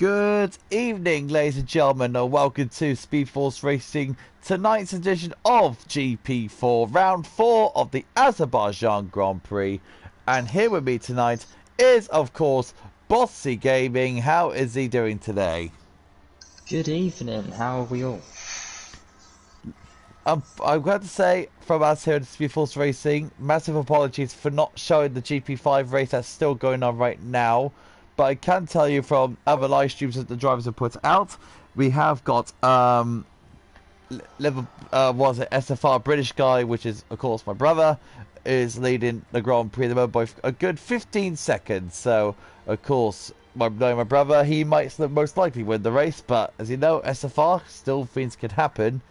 Good evening, ladies and gentlemen, and welcome to Speed Force Racing, tonight's edition of GP4, round 4 of the Azerbaijan Grand Prix. And here with me tonight is, of course, Bossy Gaming. How is he doing today? Good evening, how are we all? I'm glad to say, from us here at Speed Force Racing, massive apologies for not showing the GP5 race that's still going on right now. But I can tell you from other live streams that the drivers have put out, we have got SFR British guy, which is of course my brother, is leading the Grand Prix at the moment by a good 15 seconds. So of course, knowing my brother, he might most likely win the race. But as you know, SFR still things can happen.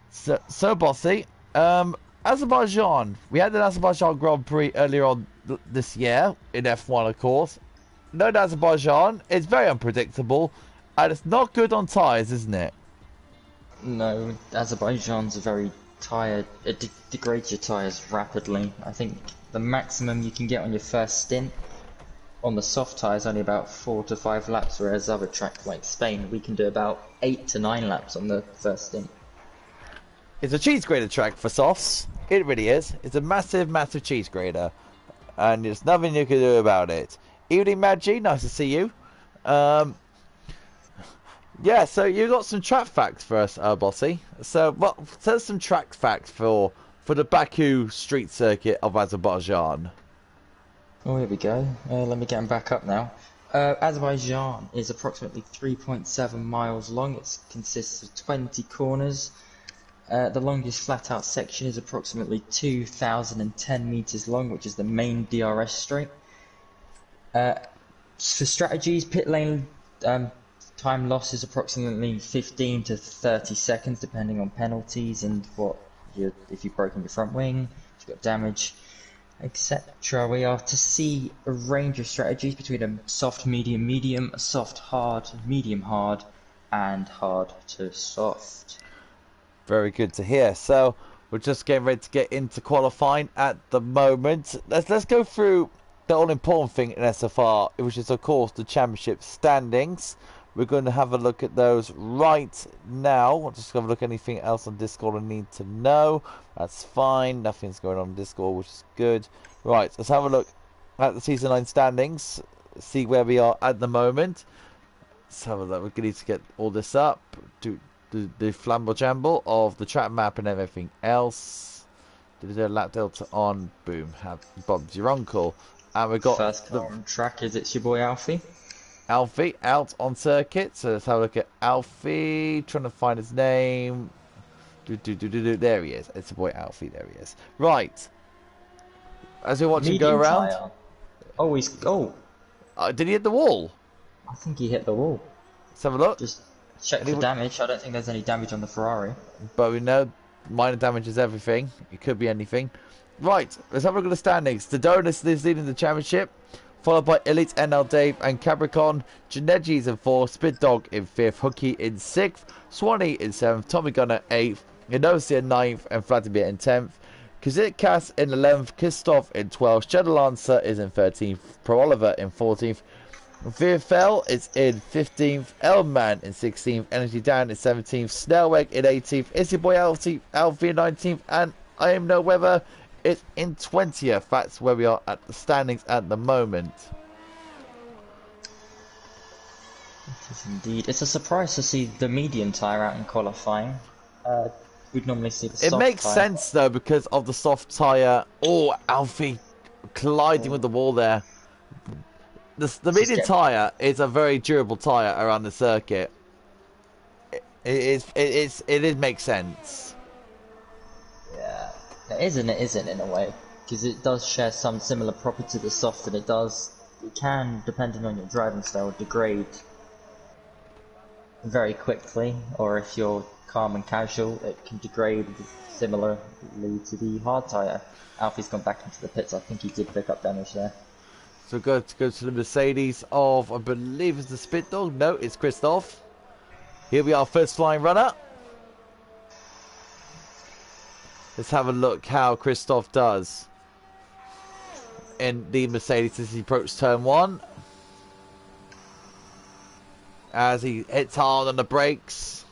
So Bossy, Azerbaijan. We had an Azerbaijan Grand Prix earlier on this year in F1, of course. Known as Azerbaijan, it's very unpredictable, and it's not good on tyres, isn't it? No, Azerbaijan's very tired. It degrades your tyres rapidly. I think the maximum you can get on your first stint on the soft tyres only about 4 to 5 laps, whereas other tracks like Spain, we can do about 8 to 9 laps on the first stint. It's a cheese grater track for softs. It really is. It's a massive, massive cheese grater, and there's nothing you can do about it. Evening, Maggie. Nice to see you. Yeah, so you got some track facts for us, Bossy. So, well, tell us some track facts for the Baku street circuit of Azerbaijan. Oh, here we go. Let me get them back up now. Azerbaijan is approximately 3.7 miles long. It consists of 20 corners. The longest flat-out section is approximately 2,010 meters long, which is the main DRS straight. For strategies, pit lane time loss is approximately 15 to 30 seconds, depending on penalties and if you've broken your front wing, if you've got damage, etc. We are to see a range of strategies between a soft, medium, medium, a soft, hard, medium, hard, and hard to soft. Very good to hear. So we're just getting ready to get into qualifying at the moment. Let's go through the all-important thing in SFR, which is of course the championship standings. We're going to have a look at those right now. I'll just have a look at anything else on Discord I need to know. That's fine. Nothing's going on Discord, which is good. Right, let's have a look at the Season 9 standings. See where we are at the moment. Let's have a look. We're going to need to get all this up. Do the flamble jamble of the track map and everything else. Did a lap delta on. Boom. Have Bob's your uncle. And we've got first car on track. It's your boy Alfie. Alfie out on circuit. So let's have a look at Alfie. Trying to find his name. There he is. It's the boy Alfie. There he is. Right. As we watch him go around. Tire. Oh, did he hit the wall? I think he hit the wall. Let's have a look. Just check for damage. I don't think there's any damage on the Ferrari. But we know minor damage is everything. It could be anything. Right, let's have a look at the standings. Dodonis is leading the championship, followed by Elite, NL Dave, and Capricorn. Janeji's in 4th, Spit Dog in 5th, Hooky in 6th, Swanee in 7th, Tommy Gunner 8th, Inosi in 9th, and Vladimir in 10th. Kazit Kass in 11th, Christoph in 12th, Shadow Lancer is in 13th, Pro Oliver in 14th, Virfel is in 15th, Elman in 16th, Energy Dan in 17th, Snellweg in 18th, Is Your Boy Alfie in 19th, and I Am No Weather is in 20th. That's where we are at the standings at the moment. It is indeed. It's a surprise to see the medium tyre out in qualifying. We'd normally see the soft tyre. It makes sense though because of the soft tyre. Oh, Alfie colliding with the wall there. The medium tyre is a very durable tyre around the circuit. It makes sense. Yeah. It isn't in a way, because it does share some similar property to the soft, and it can, depending on your driving style, degrade very quickly, or if you're calm and casual, it can degrade similarly to the hard tyre. Alfie's gone back into the pits. I think he did pick up damage there. So go to the Mercedes of, I believe it's the Spit Dog. No, it's Christoph. Here we are, first flying runner. Let's have a look how Christoph does in the Mercedes as he approaches turn 1. as he hits hard on the brakes.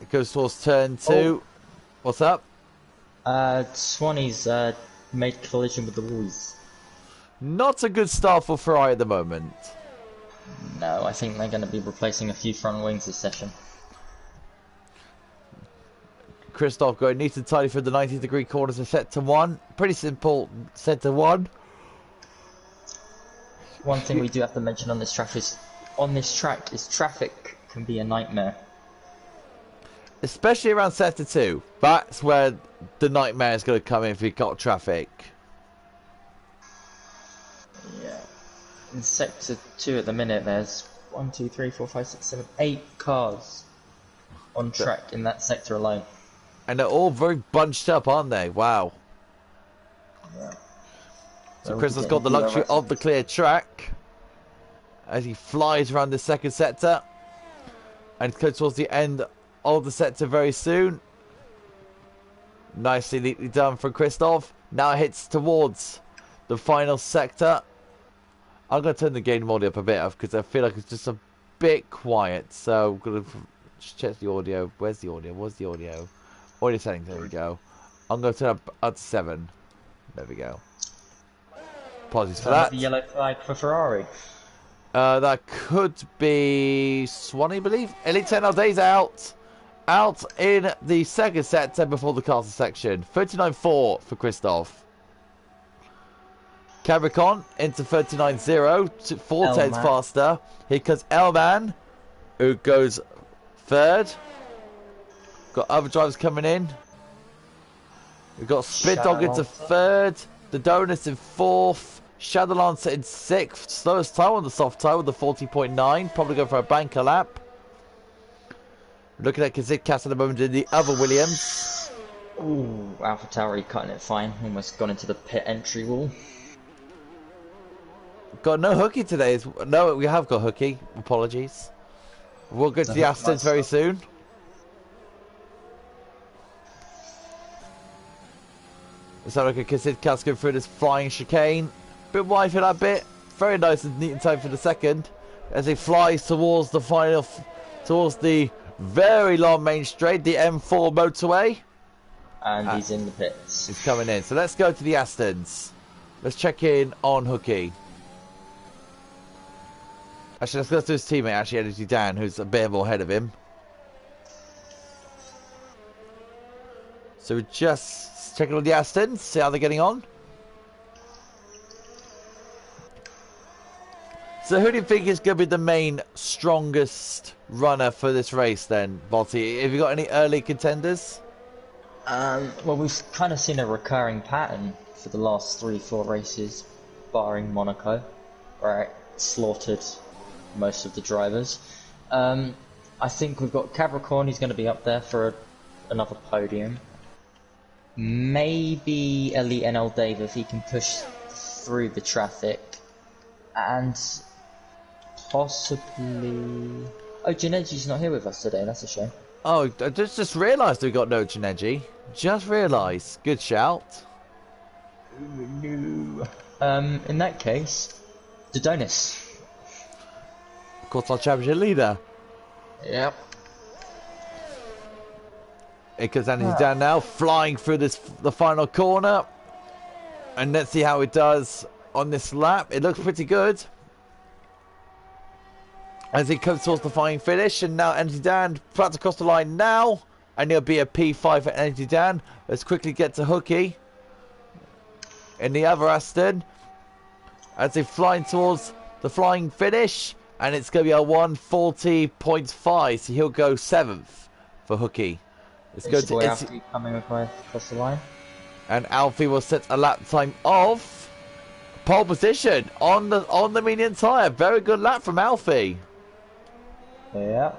It goes towards turn 2. Oh. What's up? Swanee's made collision with the walls. Not a good start for Ferrari at the moment. No, I think they're going to be replacing a few front wings this session. Christoph going neat and tidy through the 90-degree corners of sector 1. Pretty simple sector 1. One thing we do have to mention on this track is traffic can be a nightmare. Especially around sector 2. That's where the nightmare is going to come in if you've got traffic. Yeah. In sector 2 at the minute, there's 1, 2, 3, 4, 5, 6, 7, 8 cars on track in that sector alone. And they're all very bunched up, aren't they? Wow. Yeah. So Chris has got the luxury of the clear track as he flies around the second sector and goes towards the end of the sector very soon. Nicely, neatly done from Christoph. Now it hits towards the final sector. I'm going to turn the gain audio up a bit because I feel like it's just a bit quiet. So I'm going to just check the audio. Where's the audio? What's the audio? Audio settings, there we go. I'm going to turn up to 7. There we go. Apologies for that. The yellow flag for Ferrari. That could be Swanee, I believe. Elite 10 days out. Out in the second sector before the castle section. 39.4 for Christoph. Cabricon into 39.0. 4 tenths faster. Here comes Elman, who goes 3rd. Got other drivers coming in. We've got Spit Dog into 3rd. The Donuts in 4th. Shadowlancer in 6th. Slowest time on the soft tyre with the 40.9. Probably going for a banker lap. Looking at Kazitkas at the moment in the other Williams. Ooh, AlphaTauri cutting it fine. Almost gone into the pit entry wall. Got no hooky today. No, we have got hooky. Apologies. We'll go to the Astons very soon. Let's have a look at Kazitkas going through this flying chicane. Bit wide for that bit. Very nice and neat in time for the second. As he flies towards the final, towards the very long main straight, the M4 motorway. And he's in the pits. He's coming in. So let's go to the Astons. Let's check in on Hooky. Actually, let's go to his teammate, actually, Energy Dan, who's a bit more ahead of him. So we're just checking on the Astons, see how they're getting on. So who do you think is going to be the main strongest runner for this race then, Volty? Have you got any early contenders? Well, we've kind of seen a recurring pattern for the last 3-4 races, barring Monaco, where it slaughtered most of the drivers. I think we've got Capricorn, he's going to be up there for another podium. Maybe Elite NL Dave if he can push through the traffic. And possibly... Oh, Janeji's not here with us today, that's a shame. Oh, I just realised we got no Janeji. Just realised. Good shout. No. In that case, Dodonis. Of course, our championship leader. Yep. Because Andy's down now, flying through the final corner. And let's see how it does on this lap. It looks pretty good. As he comes towards the flying finish. And now Energy Dan flat across the line now. And it'll be a P5 for Energy Dan. Let's quickly get to Hooky. In the other Aston. As they flying towards the flying finish. And it's going to be a 140.5. So he'll go 7th for Hooky. Let's go to Alfie coming across the line. And Alfie will set a lap time of pole position on the medium tyre. Very good lap from Alfie. Yeah.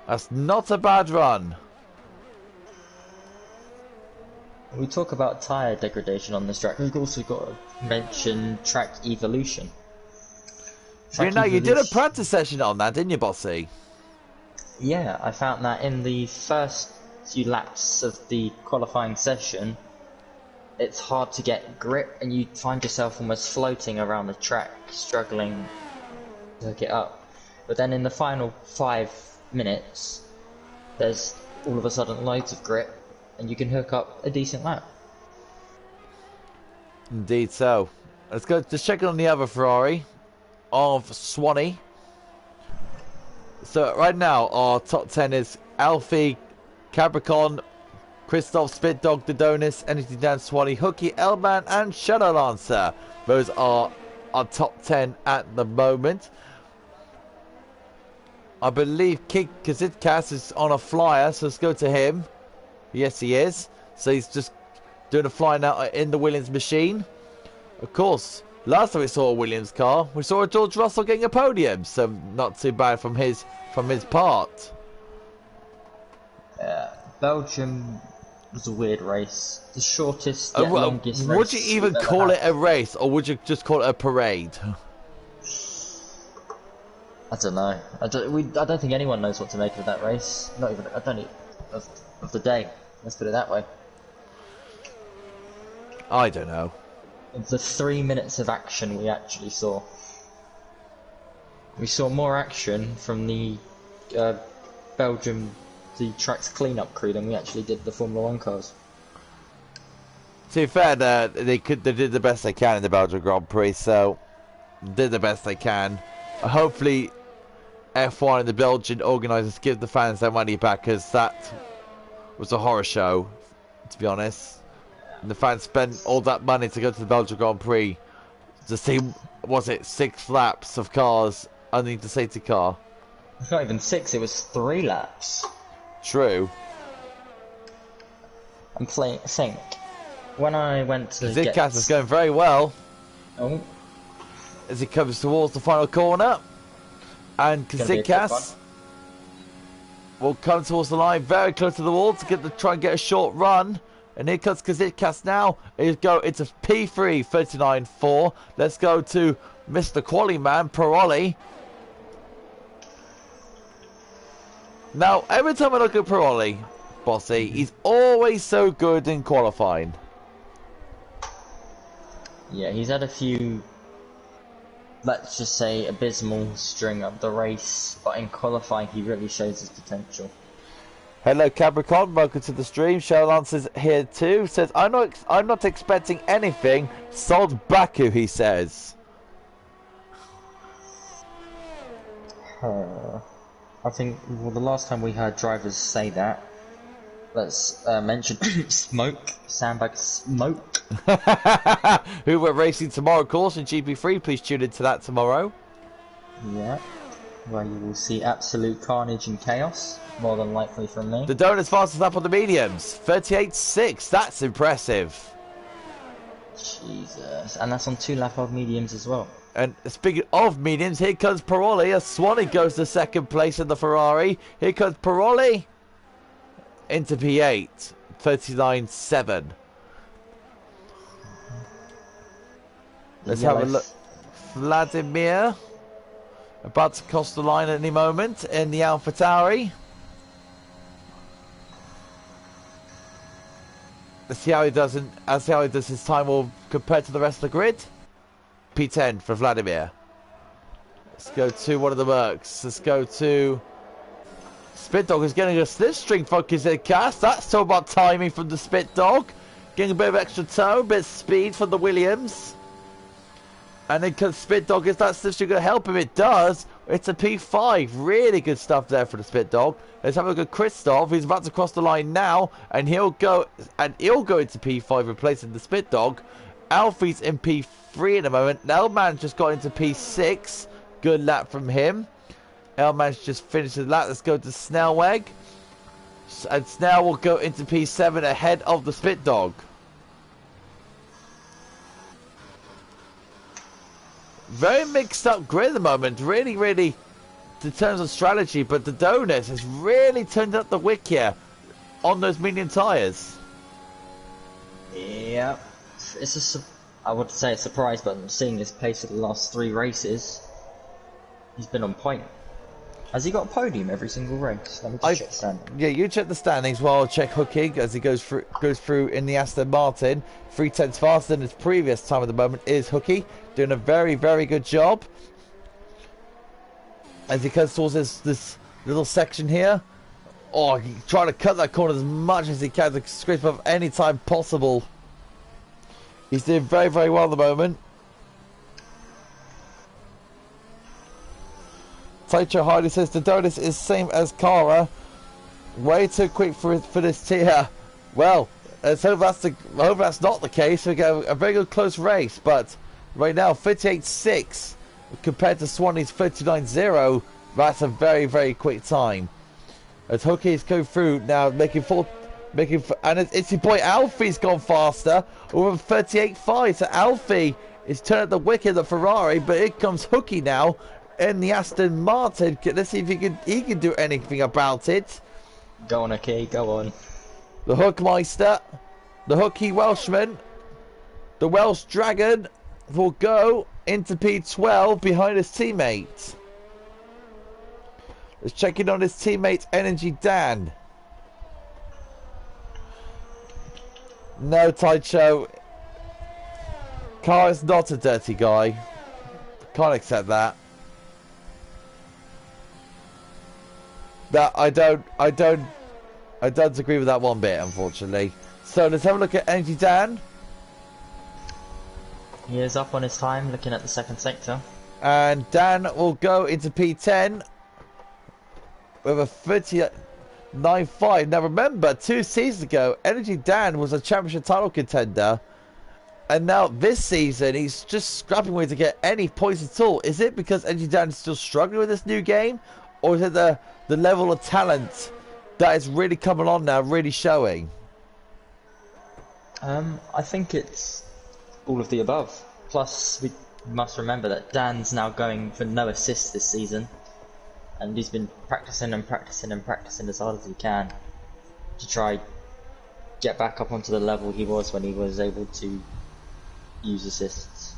That's not a bad run. We talk about tyre degradation on this track. We've also got to mention track evolution. You did a practice session on that, didn't you, Bossy? Yeah, I found that in the first few laps of the qualifying session, it's hard to get grip, and you find yourself almost floating around the track, struggling to hook it up. But then in the final 5 minutes, there's all of a sudden loads of grip, and you can hook up a decent lap. Indeed so. Let's go just check on the other Ferrari of Swanee. So right now our top 10 is Alfie, Capricorn, Christoph, Spit Dog, Dodonis, Energy Dan, Swanee, Hooky, Elman and Shadow Lancer. Those are our top 10 at the moment. I believe Kik Kazitkas is on a flyer, so let's go to him. Yes, he is. So he's just doing a fly now in the Williams machine. Of course, last time we saw a Williams car, we saw a George Russell getting a podium, so not too bad from his part. Belgium was a weird race. The shortest yet longest race. Would you even call it a race, or would you just call it a parade? I don't know. I don't think anyone knows what to make of that race. Not even of the day. Let's put it that way. I don't know. Of the 3 minutes of action we actually saw, we saw more action from the Belgium, the track's cleanup crew, than we actually did the Formula 1 cars. To be fair, they did the best they can in the Belgian Grand Prix, so did the best they can. Hopefully, F1 and the Belgian organisers give the fans their money back, because that was a horror show, to be honest. And the fans spent all that money to go to the Belgian Grand Prix to see, was it 6 laps of cars underneath the safety car? It's not even 6, it was 3 laps. True. And think, when I went to Zidcast is going very well. Oh. As he comes towards the final corner. And Zidcast will come towards the line, very close to the wall to try and get a short run. And here comes Kazitkas now. He'll go into P3 39.4. Let's go to Mr. Quali Man, Piroli. Now, every time I look at Piroli, Bossy, he's always so good in qualifying. Yeah, he's had a few, let's just say, abysmal string of the race, but in qualifying he really shows his potential. Hello Capricorn, welcome to the stream. Sherlance is here too. Says I'm not expecting anything. Sold Baku, he says. I think the last time we heard drivers say that, let's mention Smoke, Sandbag Smoke. Who we're racing tomorrow, of course, in GP3. Please tune into that tomorrow. Yeah, where you will see absolute carnage and chaos. More than likely from me. The Donuts fastest up on the mediums. 38.6. That's impressive. Jesus. And that's on 2 lap of mediums as well. And speaking of mediums, here comes Piroli as Swanee goes to second place in the Ferrari. Here comes Piroli into P8. 39.7. Let's have a look. Vladimir about to cross the line at any moment in the AlphaTauri. Let's see how he does his time will compared to the rest of the grid. P10 for Vladimir. Let's go to one of the Mercs. Let's go to Spit Dog is getting a slipstream for Kazitkas. That's all about timing from the Spit Dog. Getting a bit of extra toe, a bit of speed from the Williams. And then can Spit Dog, is that slipstream going to help him? It does. It's a P5. Really good stuff there for the Spit Dog. Let's have a look at Christoph. He's about to cross the line now, and he'll go into P5, replacing the Spit Dog. Alfie's in P3 at the moment. Elman's just got into P6. Good lap from him. Elman's just finished the lap. Let's go to Snellweg. And Snell will go into P7 ahead of the Spit Dog. Very mixed up grid at the moment. Really, really, in terms of strategy. But the Donuts has really turned up the wick here on those medium tyres. Yeah. I would say a surprise, but seeing his pace of the last 3 races, he's been on point. Has he got a podium every single race? Let me just check the standings. Yeah, you check the standings while I'll check Hooking as he goes through in the Aston Martin. 3/10 faster than his previous time at the moment is Hooky, doing a very, very good job. As he comes towards this little section here. Oh, he's trying to cut that corner as much as he can to scrape up any time possible. He's doing very, very well at the moment. Taicho Hardy says the Donis is same as Kara. Way too quick for this tier. Well, let's hope that's not the case. We get a very good close race, but right now 38.6 compared to Swanee's 39.0. That's a very, very quick time. As Hookie's go through now, and it's your boy Alfie's gone faster with 38.5. So Alfie is turning the wick in the Ferrari, but here comes Hookie now in the Aston Martin. Let's see if he can do anything about it. Go on, okay, go on. The Hookmeister, the Hooky Welshman, the Welsh Dragon will go into P12 behind his teammate. Let's check in on his teammate Energy Dan. No, Taicho. Car is not a dirty guy. Can't accept that. That I don't agree with that one bit, unfortunately. So let's have a look at Energy Dan. He is up on his time, looking at the second sector. And Dan will go into P10 with a 39.5. Now remember, 2 seasons ago, Energy Dan was a championship title contender. And now this season, he's just scrapping away to get any points at all. Is it because Energy Dan is still struggling with this new game? Or is it the level of talent that is really coming on now, really showing? I think it's all of the above. Plus, we must remember that Dan's now going for no assists this season. And he's been practicing and practicing and practicing as hard as he can to try get back up onto the level he was when he was able to use assists.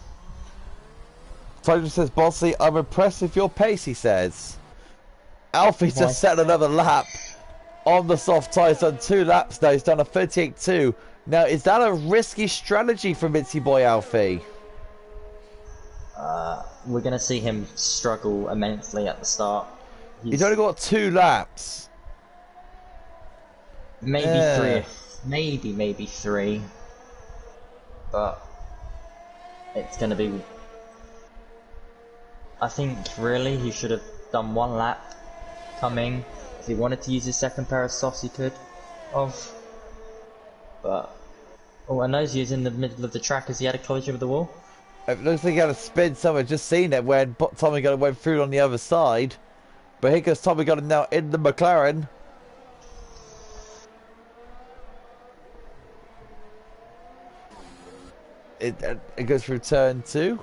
Tiger says, Bossy, I'm impressed with your pace, he says. Alfie's just set another lap on the soft tyres, done 2 laps now, he's done a 38.2. Now, is that a risky strategy from Mitzi Boy Alfie? We're going to see him struggle immensely at the start. He's only got 2 laps. Maybe 3. Maybe 3. But it's going to be... I think really he should have done 1 lap coming. If he wanted to use his second pair of softs, he could have. But all I know is he was in the middle of the track as he had a collision with the wall. It looks like he had a spin somewhere. Just seen it when Tommy Gunn went through on the other side. But here goes Tommy Gunn now in the McLaren. It goes through turn 2.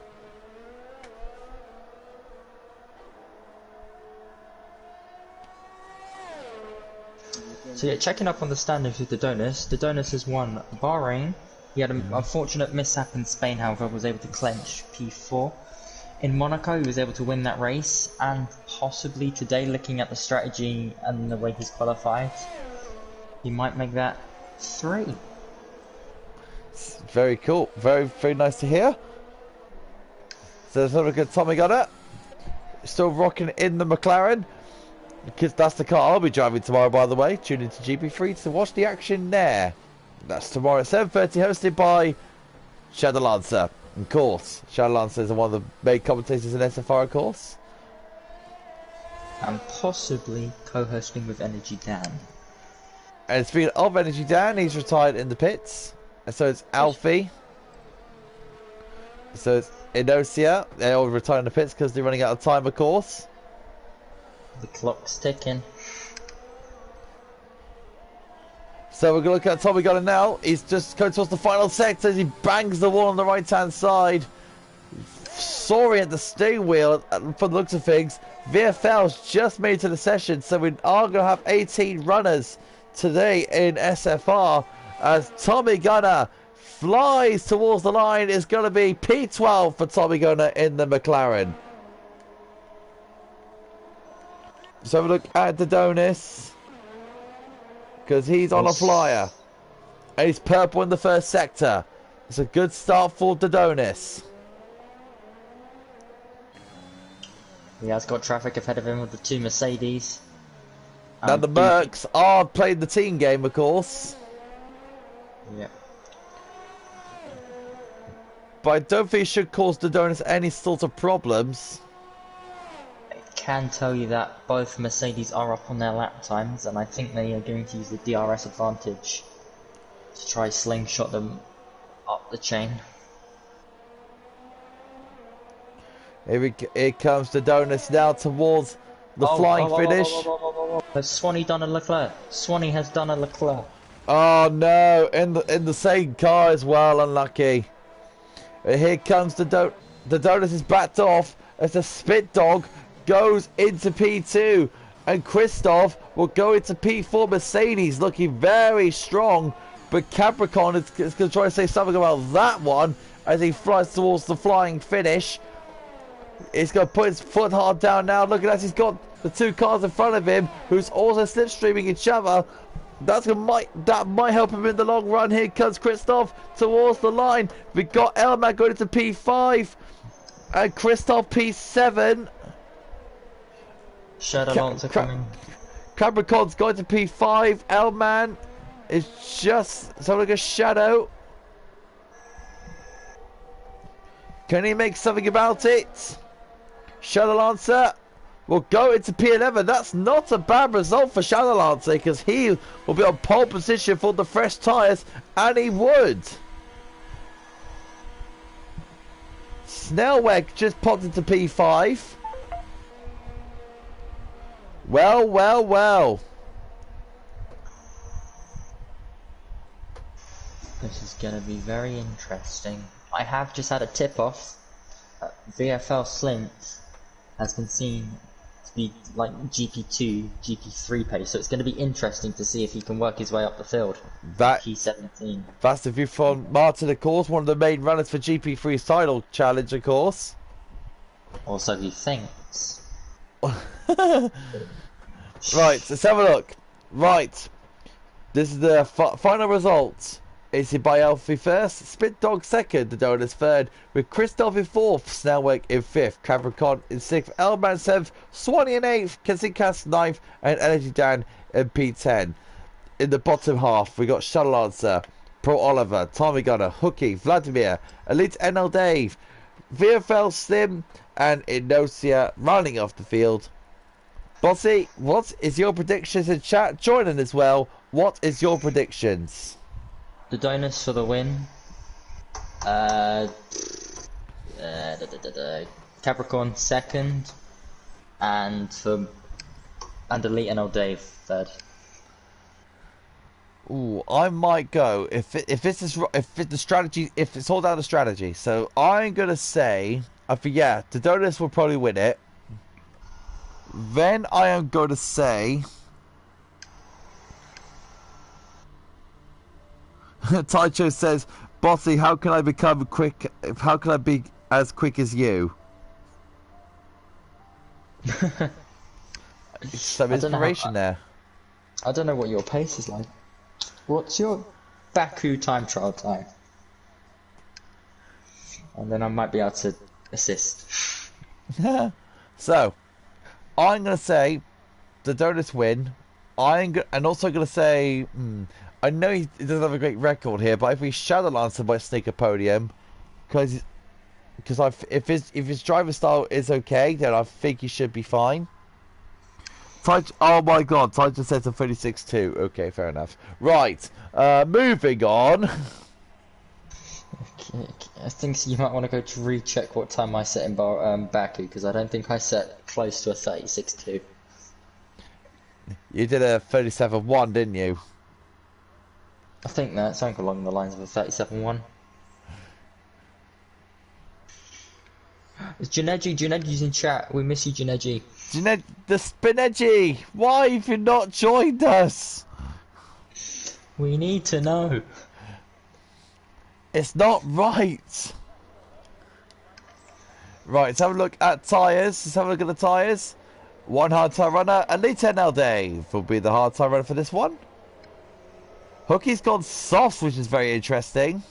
So yeah, checking up on the standings with Dodonis. Dodonis has won Bahrain. He had an unfortunate mishap in Spain, however, was able to clench P4. In Monaco, he was able to win that race, and possibly today, looking at the strategy and the way he's qualified, he might make that 3. Very cool. Very, very nice to hear. So let's have a look at Tommy Gunner. Still rocking in the McLaren. Because that's the car I'll be driving tomorrow, by the way. Tune into GP3 to watch the action there. That's tomorrow at 7:30, hosted by Shadow Lancer. Of course, Shadow Lancer is one of the main commentators in SFR, of course. And possibly co-hosting with Energy Dan. And speaking of Energy Dan, he's retired in the pits. And so it's Alfie. So it's Inosia. They all retire in the pits because they're running out of time, of course. The clock's ticking. So we're going to look at Tommy Gunner now. He's just going towards the final sector as he bangs the wall on the right-hand side. Soaring at the steering wheel from the looks of things. VFL's just made it to the session, so we are going to have 18 runners today in SFR as Tommy Gunner flies towards the line. It's going to be P12 for Tommy Gunner in the McLaren. Let's have a look at Dodonis. Because he's on a flyer. And he's purple in the first sector. It's a good start for Dodonis. He has got traffic ahead of him with the 2 Mercedes. Now the Mercs are playing the team game, of course. Yeah. But I don't think it should cause Dodonis any sort of problems. I can tell you that both Mercedes are up on their lap times, and I think they are going to use the DRS advantage to try slingshot them up the chain. Here comes Dodonis now towards the flying finish. Has Swanee done a Leclerc? Swanee has done a Leclerc. Oh no, in the same car as well, unlucky. Here comes Dodonis is backed off as the spit dog goes into P2, and Christoph will go into P4. Mercedes looking very strong, but Capricorn is going to try to say something about that one as he flies towards the flying finish. He's going to put his foot hard down now. Look at that, he's got the 2 cars in front of him who's also slipstreaming each other. That might help him in the long run. Here comes Christoph towards the line. We got Elman going into P5 and Christoph P7. Shadow Lancer coming. Capricorn's going to P5. Elman is just so like a shadow. Can he make something about it? Shadow Lancer will go into P11. That's not a bad result for Shadow Lancer because he will be on pole position for the fresh tyres, and he would. Snellweg just popped into P5. Well, well, well. This is going to be very interesting. I have just had a tip-off. VFL Slint has been seen to be like GP2, GP3 pace, so it's going to be interesting to see if he can work his way up the field. P17. That's the view from Martin, of course, one of the main runners for GP3's title challenge, of course. Also, he thinks. Right, let's have a look. Right, this is the final result. It's by Alfie first, Spit Dog second, Dodonis third, with Christoph in fourth, Snellweg in fifth, Capricorn in sixth, Elman seventh, Swanee in eighth, Kazinkas ninth, and Energy Dan in P10. In the bottom half, we got Shuttle Lancer, Pro Oliver, Tommy Gunner, Hooky, Vladimir, Elite NL Dave, VFL Slim, and Inosia running off the field. Bossy, what is your predictions in chat? Join in as well. What is your predictions? Dodonis for the win. Capricorn second, and Elite NL Dave third. Ooh, I might go if it's all down to strategy. So I'm gonna say, yeah, Dodonis will probably win it. Then I am going to say, Taicho says, Bossy, how can I become quick? How can I be as quick as you? Some inspiration there. I don't know what your pace is like. What's your Baku time trial time? And then I might be able to assist. So, I'm going to say the Dodonis win. And also going to say, I know he doesn't have a great record here, but if we Shadow Lancer might sneak a podium, because if his driving style is okay, then I think he should be fine. Oh my god, Ty just said to 36.2. Okay, fair enough. Right, moving on. Okay, I think you might want to go to recheck what time I set in Baku, because I don't think I set close to a 36.2. You did a 37.1, didn't you? I think that's something along the lines of a 37.1. It's Juneji's in chat. We miss you, Juneji. The Spineji, why have you not joined us? We need to know. It's not right. Right, let's have a look at tyres. Let's have a look at the tyres. One hard tire runner. Elite NL Dave will be the hard tire runner for this one. Hookie's gone soft, which is very interesting.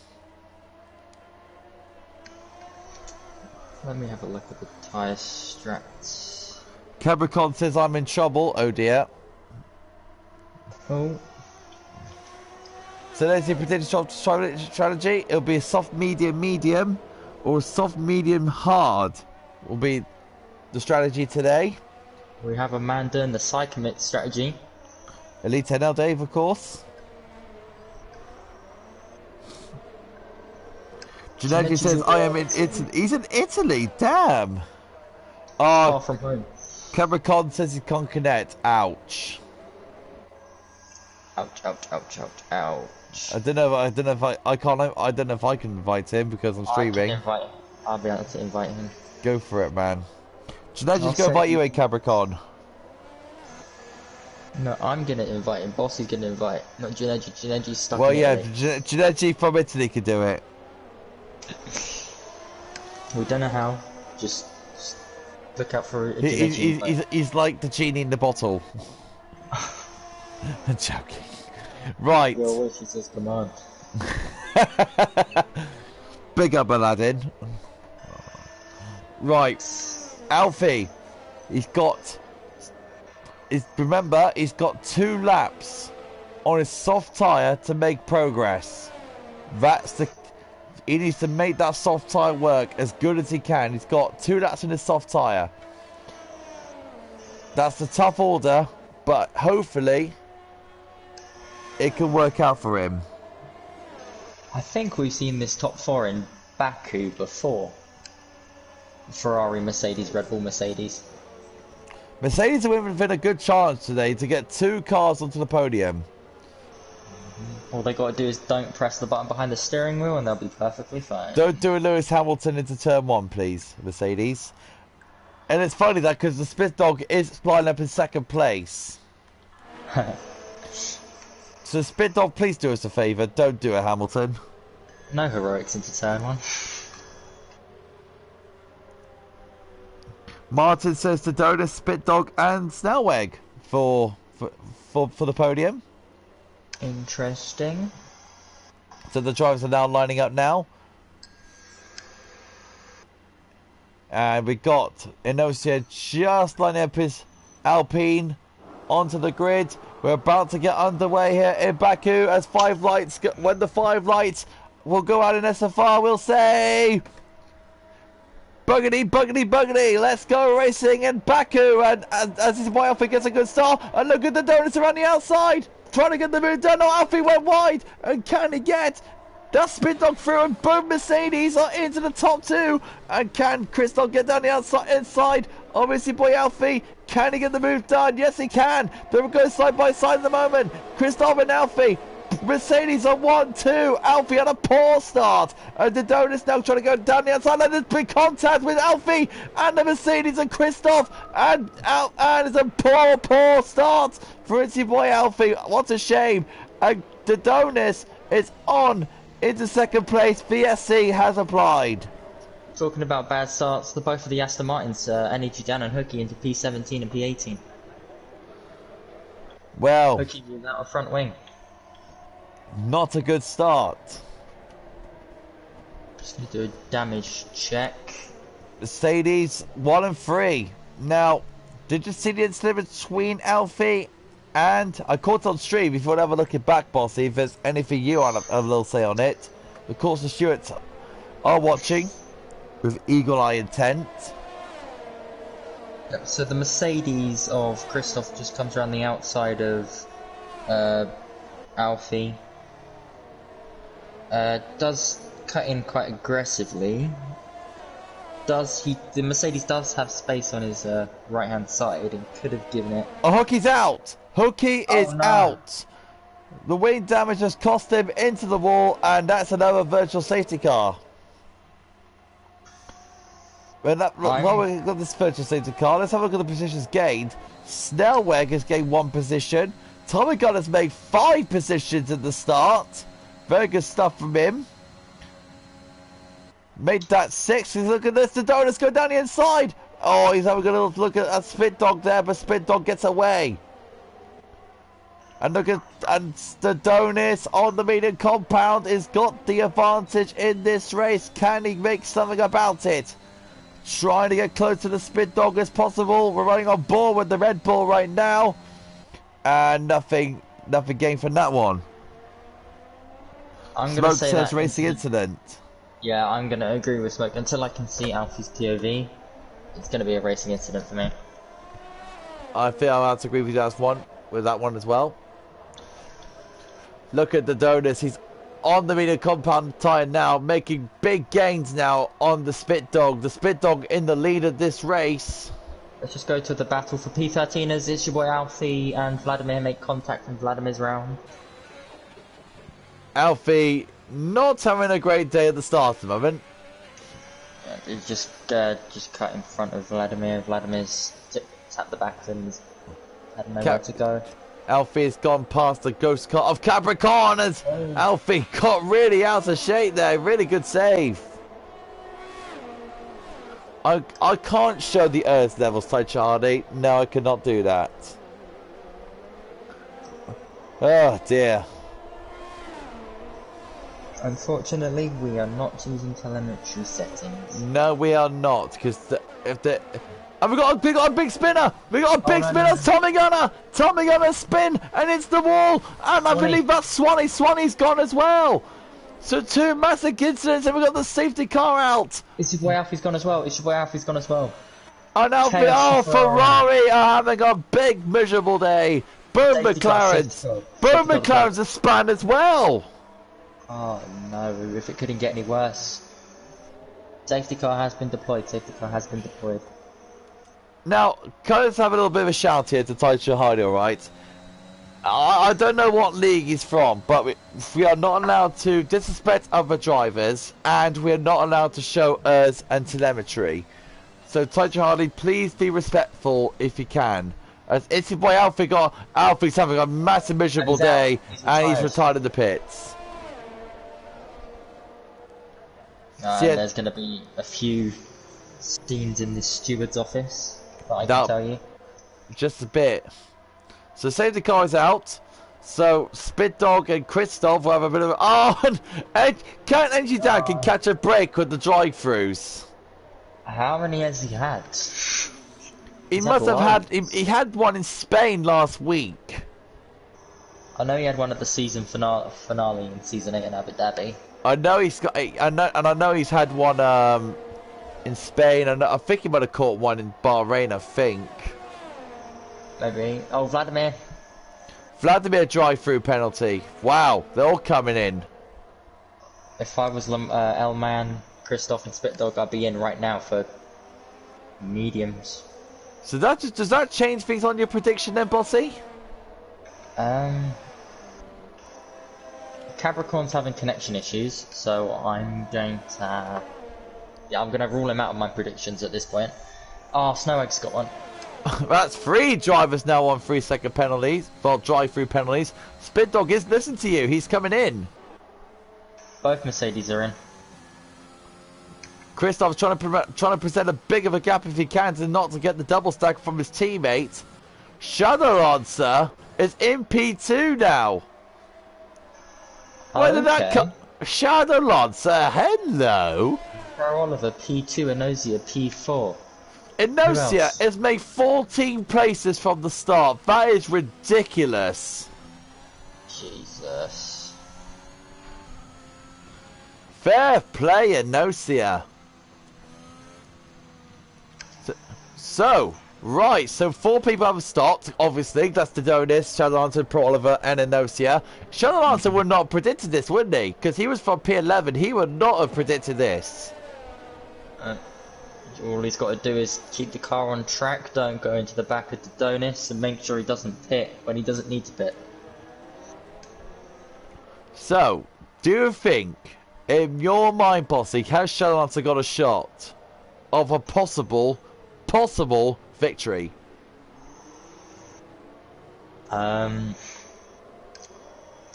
Let me have a look at the tyre strats. Capricorn says I'm in trouble. Oh dear. Oh. So there's the predicted strategy. It'll be a soft, medium, medium, or a soft, medium, hard. Will be the strategy today. We have a man doing the psychomet strategy. Elite NL Dave, of course. Giannetti says I am in Italy. He's in Italy. Damn. Far from home. Capricorn says he can't connect. Ouch. Ouch! Ouch! Ouch! Ouch! Ouch! I don't know if I can't. I don't know if I can invite him because I'm streaming. I'll be able to invite him. Go for it, man. Should I just go invite you in, Capricorn? No, I'm gonna invite him. Bossy's gonna invite, not Giannetti. Giannetti's stuck. Well, in yeah, Italy. Giannetti from Italy could do it. We don't know how. Just look out for it. He's like the genie in the bottle. I'm joking. Right. Your wish is his command. Big up Aladdin. Right. Alfie. Remember, he's got 2 laps on his soft tyre to make progress. He needs to make that soft tyre work as good as he can. He's got 2 laps in his soft tyre. That's a tough order, but hopefully it can work out for him. I think we've seen this top 4 in Baku before. Ferrari, Mercedes, Red Bull, Mercedes. Mercedes have been a good chance today to get 2 cars onto the podium. All they got to do is don't press the button behind the steering wheel and they'll be perfectly fine. Don't do a Lewis Hamilton into turn 1, please, Mercedes. And it's funny that because the Spit Dog is flying up in 2nd place. So Spit Dog, please do us a favour. Don't do a Hamilton. No heroics into turn 1. Martin says to Donut, Spit Dog, and Snellweg for the podium. Interesting. So the drivers are now lining up now. And we got Inosia just lining up his Alpine onto the grid. We're about to get underway here in Baku as 5 lights, when the 5 lights will go out in SFR, we'll say... Buggity, buggity, buggity, let's go racing in Baku, and as his boy Alfie gets a good start, and look at the donuts around the outside, trying to get the move done. No, Alfie went wide, and can he get that Spin Dog through, and both Mercedes are into the top 2, and can Christoph get down the outside, inside, obviously boy Alfie, can he get the move done? Yes he can, they're going side by side at the moment, Christoph and Alfie. Mercedes on 1-2. Alfie had a poor start. And the Donuts now trying to go down the outside. And there's big contact with Alfie and the Mercedes and Christoph. And it's a poor start for Itsy boy Alfie. What a shame. And the Donuts is on into 2nd place. VSC has applied. Talking about bad starts, both of the Aston Martins, NEG Dan and Hookie into P17 and P18. Well, Hookie doing that on front wing. Not a good start. Just gonna do a damage check. Mercedes 1 and 3. Now, did you see the incident between Alfie and I caught on stream? If you want to have a look at back, Bossy, if there's anything you want a little say on it. Of course, the stewards are watching with eagle eye intent. Yep, so the Mercedes of Christoph just comes around the outside of Alfie. Does cut in quite aggressively. The Mercedes does have space on his right hand side and could have given it. Oh, Hookie's out! Hookie is out! The wing damage has cost him into the wall, and that's another virtual safety car. While we've got this virtual safety car, let's have a look at the positions gained. Snellweg has gained 1 position. Tommy Gunn has made 5 positions at the start. Very good stuff from him. Made that 6. Look at this. The Donuts go down the inside. Oh, he's having a little look at a Spit Dog there, but Spit Dog gets away. And look at Stadonis on the medium compound has got the advantage in this race. Can he make something about it? Trying to get close to the Spit Dog as possible. We're running on board with the Red Bull right now. And nothing gained from that one. I'm going to say that racing incident. Yeah, I'm going to agree with Smoke. Until I can see Alfie's POV, it's going to be a racing incident for me. I feel I'll have to agree with that one as well. Look at the Donuts. He's on the medium compound tyre now, making big gains now on the Spit Dog. The Spit Dog in the lead of this race. Let's just go to the battle for P13 as it's your boy Alfie and Vladimir make contact in Vladimir's round. Alfie not having a great day at the start at the moment. Yeah, he's just cut in front of Vladimir. Vladimir's tapped the back and had nowhere to go. Alfie has gone past the ghost car of Capricorn as Alfie got really out of shape there. Really good save. I can't show the Earth levels, Ty Charlie. No, I cannot do that. Oh dear. Unfortunately, we are not using telemetry settings. No, we are not, because and we got a big spinner. We got a big spinner. No. Tommy Gunner spin, and it's the wall. And I believe that's Swanee. Swanee's gone as well. So two massive incidents, and we got the safety car out. It's your boy Alfie's gone as well. And Alfie, Ferrari are having a big miserable day. Boom, McLaren's. Boom, McLaren's a span as well. Oh no! If it couldn't get any worse. Safety car has been deployed. Now, can I just have a little bit of a shout here to Taisha Hardy, alright? I don't know what league he's from, but we are not allowed to disrespect other drivers, and we are not allowed to show us and telemetry. So, Taisha Hardy, please be respectful if you can. As it's your boy Alfie's having a massive miserable day, and he's retired in the pits. There's going to be a few scenes in this steward's office that I can tell you. Just a bit. So safety car is out. So Spit Dog and Christoph will have a bit of Count Energy Dad can catch a break with the drive-throughs. How many has he had? He must have had. He had one in Spain last week. I know he had one at the season finale in season 8 in Abu Dhabi. I know he's got. I know he's had one in Spain, and I think he might have caught one in Bahrain. I think. Maybe. Oh, Vladimir drive-through penalty. Wow, they're all coming in. If I was Elman, Christoph, and Spit Dog, I'd be in right now for mediums. So does that change things on your prediction then, Bossy? Capricorn's having connection issues, so I'm going to rule him out of my predictions at this point. Oh, Snowegg's got one. That's 3 drivers now on 3-second penalties, well, drive-through penalties. Spit Dog is listening to you. He's coming in. Both Mercedes are in. Christoph's trying to present a big of a gap if he can to not to get the double stack from his teammate. Shadow Answer is in P2 now. Where did that come? Shadow Lancer, hello. Pro Oliver P2, Enosia P4. Enosia has made 14 places from the start. That is ridiculous. Jesus. Fair play, Enosia. So, right, so 4 people have stopped, obviously. That's Dodonis, Shadow Lancer, Pro Oliver, and Enosia. Shadow Lancer would not have predicted this, wouldn't he? Because he was from P11, he would not have predicted this. All he's got to do is keep the car on track, don't go into the back of Dodonis, and make sure he doesn't pit when he doesn't need to pit. So, do you think, in your mind, Bossy, has Shadow Lancer got a shot of a possible victory?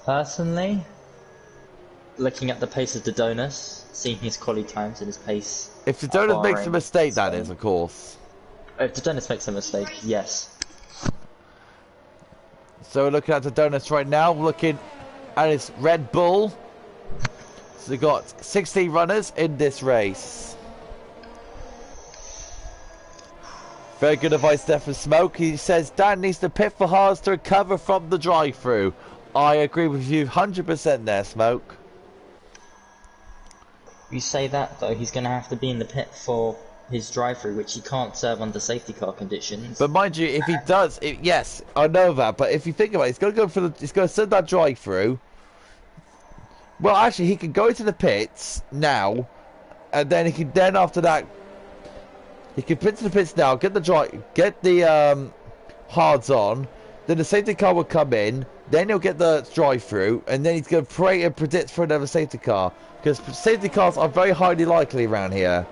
Personally, looking at the pace of Dodonis, seeing his quali times and his pace. If Dodonis makes a mistake, that is, of course. If the Dennis makes a mistake, yes. So we're looking at the donuts right now, looking at his Red Bull. So we've got 16 runners in this race. Very good advice there from Smoke. He says Dan needs to pit for hards to recover from the drive-through. I agree with you 100% there, Smoke. You say that though, he's going to have to be in the pit for his drive-through, which he can't serve under safety car conditions. But mind you, if he does, yes, I know that. But if you think about it, he's going to go for the, he's going to send that drive-through. Well, actually, he can go into the pits now, and then he can then after that. He can pit to the pits now, get the hards on, then the safety car will come in, then he'll get the drive-through, and then he's going to pray and predict for another safety car. Because safety cars are very highly likely around here.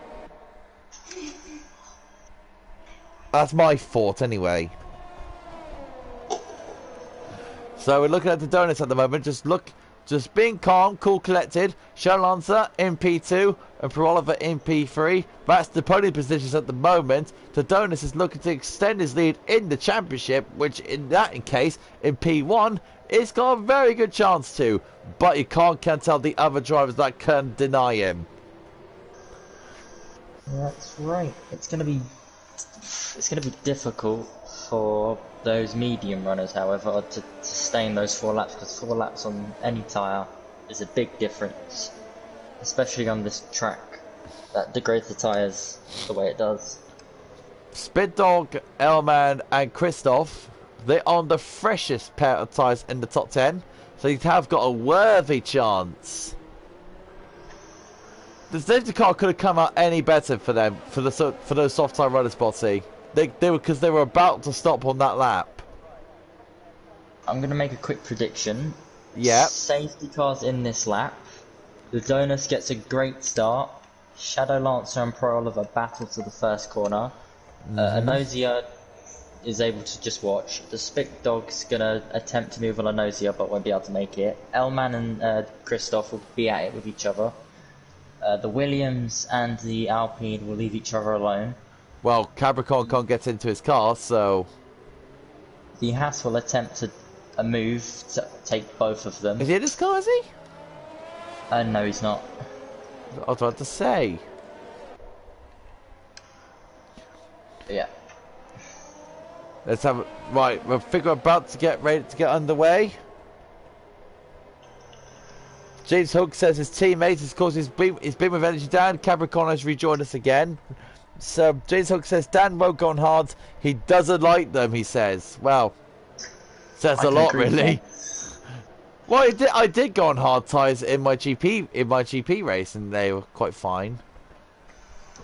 That's my thought, anyway. So we're looking at the donuts at the moment, just being calm, cool, collected. Shallanza in P2 and Peroliver in P3. That's the podium positions at the moment. Donis is looking to extend his lead in the championship, which in that case, in P1, it's got a very good chance to. But you can't tell the other drivers that can deny him. That's right. It's gonna be difficult for those medium runners, however, to sustain those 4 laps, because 4 laps on any tyre is a big difference, especially on this track that degrades the tyres the way it does. Spit Dog, Elman and Christoph, they're on the freshest pair of tyres in the top 10, so you have got a worthy chance. The safety car could have come out any better for them, for those soft tyre runners, Botty. Because they were about to stop on that lap. I'm going to make a quick prediction. Yeah. Safety cars in this lap. The Donus gets a great start. Shadow Lancer and Pro Oliver battle to the first corner. Anosia is able to just watch. The Spick Dog's going to attempt to move on Anosia but won't be able to make it. Elman and Christoph will be at it with each other. The Williams and the Alpine will leave each other alone. Well, Capricorn can't get into his car, so... The Haas will attempt a move to take both of them. Is he in his car, is he? No, he's not. I was about to say. Yeah. Let's have... Right, we're about to get ready to get underway. James Hook says his teammate has caused his beam with energy down. Capricorn has rejoined us again. So James Hook says Dan won't go on hard. He doesn't like them, he says. Well, says a lot really. Well, I did go on hard tyres in my GP race and they were quite fine.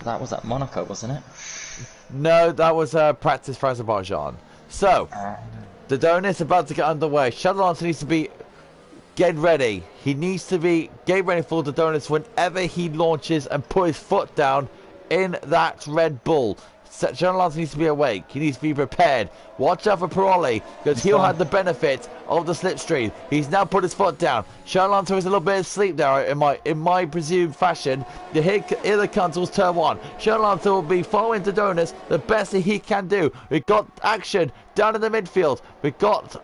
That was at Monaco, wasn't it? No, that was practice for Azerbaijan. So the Donut's about to get underway. Shuttle Lancer needs to be getting ready. He needs to be getting ready for the Donuts whenever he launches and put his foot down in that Red Bull. Shuttle Lancer needs to be awake. He needs to be prepared. Watch out for Pirelli, because he'll have the benefit of the slipstream. He's now put his foot down. Shuttle Lancer is a little bit asleep there in my presumed fashion. Here the comes turn 1. Shuttle Lancer will be following the Donuts the best that he can do. We've got action down in the midfield. We've got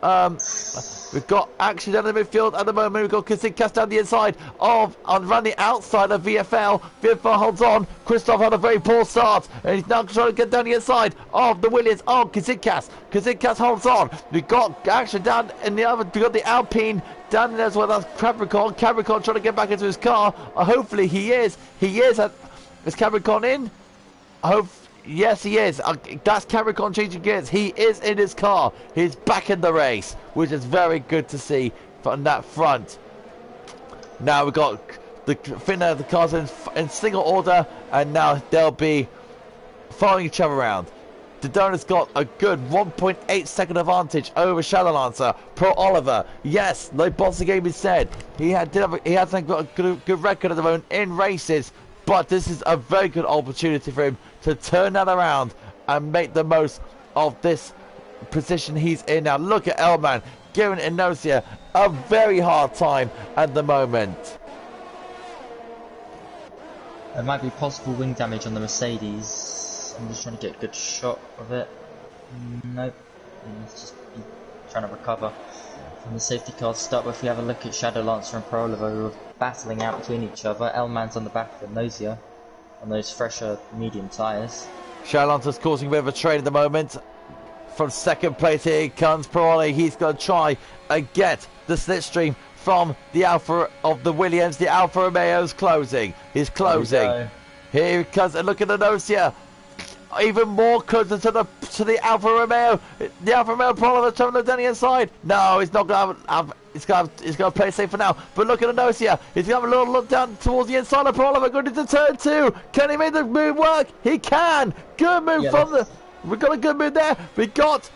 action down in the midfield at the moment. We've got Kasinkas down the inside on running outside of VFL. VFL holds on. Christoph had a very poor start, and he's now trying to get down the inside of the Williams. Oh, Kasinkas. Kasinkas holds on. We've got action down in the other. We've got the Alpine down there as well. That's Capricorn. Capricorn trying to get back into his car. Hopefully he is. He is. Is Capricorn in? I hope. Yes, he is. That's Capricorn changing gears. He is in his car. He's back in the race, which is very good to see from that front. Now we've got the cars in single order, and now they'll be following each other around. The Donut's got a good 1.8 second advantage over Shadow Lancer. Pro Oliver, yes, like Bossy Game has said, he hasn't got a good record at the moment in races, but this is a very good opportunity for him to turn that around and make the most of this position he's in now. Look at Elman giving Inosia a very hard time at the moment. There might be possible wing damage on the Mercedes. I'm just trying to get a good shot of it. Nope. Let's just be trying to recover from the safety car stop. If we have a look at Shadow Lancer and Prolova, who are battling out between each other. L-Man's on the back of the Nausea on those fresher medium tyres. Shadow Lancer's causing a bit of a trade at the moment. From second place here comes Pirelli. He's going to try and get the slipstream from the Alfa of the Williams. The Alfa Romeo's closing. He's closing. Here he comes, and look at the Nausea. Even more closer to the Alfa Romeo. The Alfa Romeo Pirelli traveling down the inside. No, he's not going to have. He's going to play safe for now. But look at the Nausea. He's going to have a little look down towards the inside of Pirelli. Going into turn 2. Can he make the move work? He can. Good move from the. We've got a good move there. We got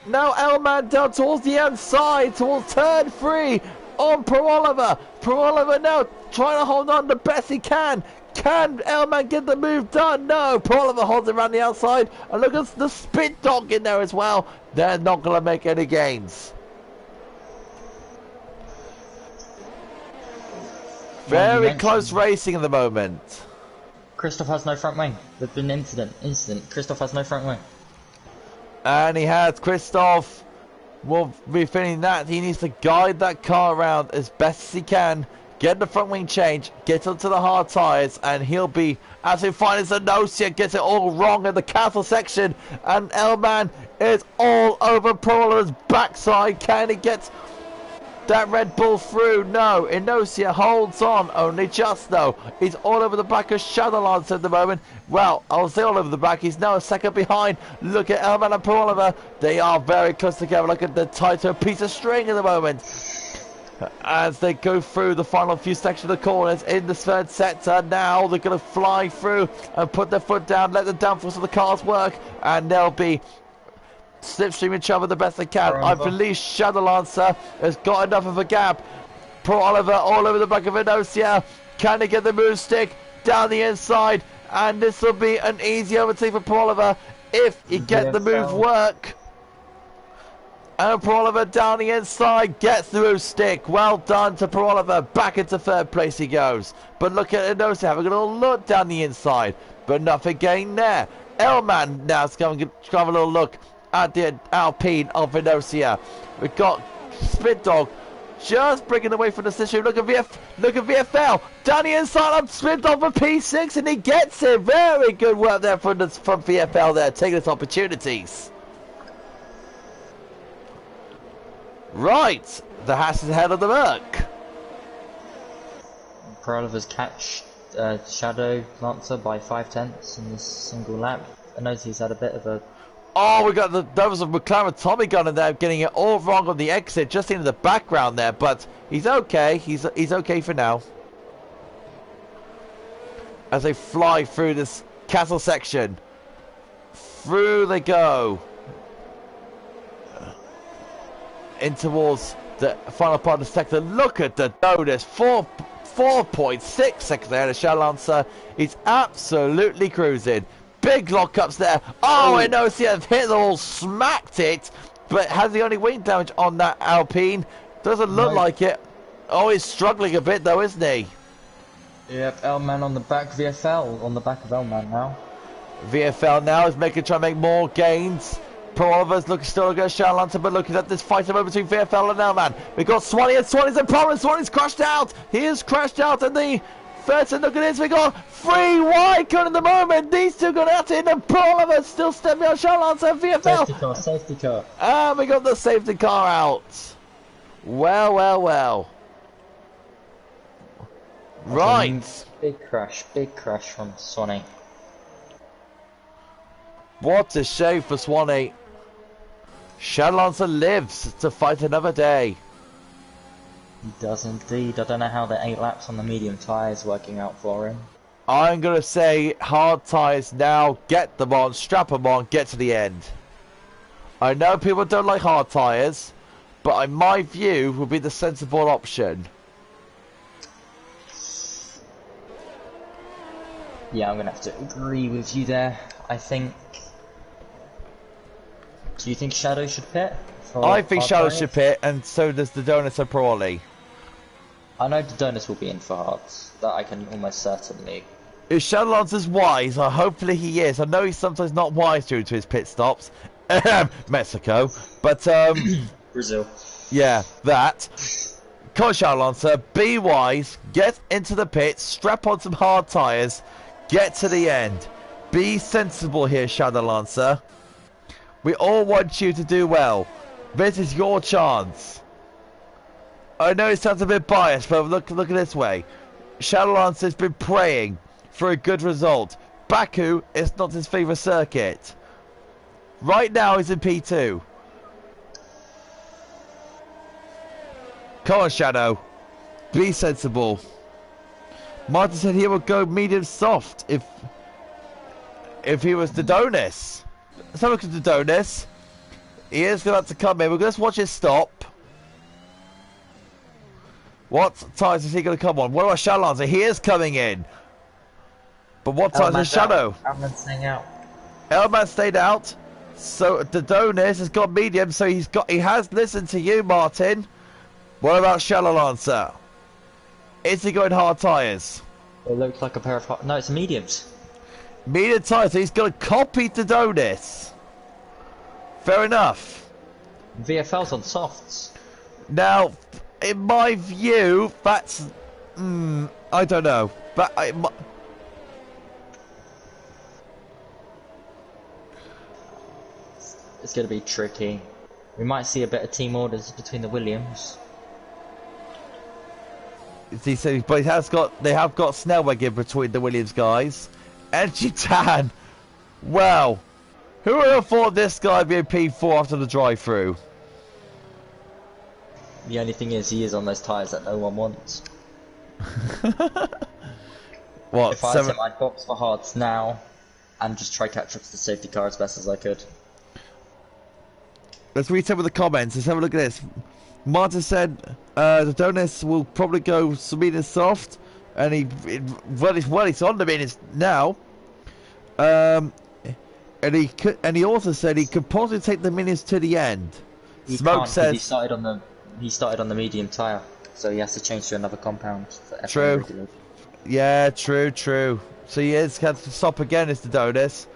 now L-Man down towards the outside, towards turn 3 on Pirelli. Pirelli now trying to hold on the best he can. Can L-Man get the move done? No. Pirelli holds it around the outside. And look at the spit dog in there as well. They're not going to make any gains. Very close racing at the moment. Christoph has no front wing. There's been incident. Christoph has no front wing. And he has Christoph. Will be feeling that he needs to guide that car around as best as he can. Get the front wing change. Get onto the hard tyres. And he'll be absolutely fine as the Nausea gets it all wrong in the castle section. And L-Man is all over Pirelli's backside. Can he get that Red Bull through? No. Inosia holds on, only just though. He's all over the back of Shadow Lancer at the moment. Well, I'll say all over the back. He's now a second behind. Look at L-Man and Pirelli. They are very close together. Look at the tighter piece of string at the moment. As they go through the final few sections of the corners in the third sector. Now they're going to fly through and put their foot down, let the downforce of the cars work, and they'll be slipstream each other the best they can. I believe Shadow Lancer has got enough of a gap. Pirelli all over the back of Inosia. Can they get the move stick down the inside? And this will be an easy overtake for Pirelli if he get the move work. And Pirelli down the inside gets the move stick. Well done to Pirelli. Back into third place he goes. But look at Inosia having a little look down the inside. But nothing gained there. L-Man now is going to have a little look at the Alpine of Inosia. We've got Spit Dog just breaking away from the situation. Look at VFL down the inside on Spit Dog for P6, and he gets it. Very good work there from VFL there, taking his opportunities. Right, the Haas is ahead of the Merc. Pirelli's catch Shadow Lancer by 5/10 in this single lap. I noticed he's had a bit of a. Oh, we got there was a McLaren Tommy gun in there, getting it all wrong on the exit, just into the background there, but he's okay. He's okay for now. As they fly through this castle section, through they go, in towards the final part of the sector. Look at the bonus, 4.6 seconds there. The Shadow Lancer, he's absolutely cruising. Big lockups there. Oh, I know. See, I've hit the wall, smacked it, but has the only wing damage on that Alpine? Doesn't look like it. Oh, he's struggling a bit though, isn't he? Yep, L-Man on the back, VFL on the back of L-Man now. VFL now is trying to make more gains. Pirelli's looking still against Shadow Lancer, but looking at this fight between VFL and L-Man. We've got Swanee, and Swanee's a problem. Swanee's crashed out. He is crashed out, and the first, and look at this, we got 3 wide gun at the moment. These two got out in, and Pirelli still stepping on Shadow Lancer and VFL. Safety car. And we got the safety car out. Well. Right. Big crash from Swanee. What a shame for Swanee. Shadow Lancer lives to fight another day. He does indeed. I don't know how the 8 laps on the medium tyre is working out for him. I'm going to say hard tyres now. Get them on, strap them on, get to the end. I know people don't like hard tyres, but in my view would be the sensible option. Yeah, I'm going to have to agree with you there. I think... Do you think Shadow should pit? I think Shadow should pit, and so does the Donuts and Pirelli. I know the Donuts will be in for hards. That I can almost certainly If Shadow Lancer's wise, or hopefully he is. I know he's sometimes not wise due to his pit stops. Mexico. But, Brazil. yeah, that. Come on, Shadow Lancer, be wise, get into the pits, strap on some hard tyres, get to the end. Be sensible here, Shadow Lancer. We all want you to do well. This is your chance. I know it sounds a bit biased, but look at this way. Shadow Lancer's been praying for a good result. Baku is not his favourite circuit. Right now he's in P2. Come on, Shadow. Be sensible. Martin said he would go medium soft if he was Dodonis. Let's have a look at Dodonis. He is going to have to come in. We're going to watch his stop. What tyres is he going to come on? What about Shadow Lancer? He is coming in. But what tyres is Shadow? Elman's staying out. Elman stayed out. So Dodonis has got medium. So he has listened to you, Martin. What about Shadow Lancer? Is he going hard tyres? It looks like a pair of hot. No, it's mediums. Medium tyres. So he's going to copy Dodonis. Fair enough. VFL's on softs. Now, in my view, that's... I don't know. But It's going to be tricky. We might see a bit of team orders between the Williams. He said, but they have got Snellweg in between the Williams guys. And Chitan. Well, who would have thought this guy would be a P4 after the drive-through? The only thing is, he is on those tyres that no one wants. What? If I was him, I'd box for hards now, and just try catch up to the safety car as best as I could. Let's read some of the comments. Let's have a look at this. Martin said the Donis will probably go medium soft, and he's on the mediums now. And he also said he could possibly take the mediums to the end. Smoke says he started on the medium tyre, so he has to change to another compound. True. Yeah, true. So he has to stop again, is the Donis,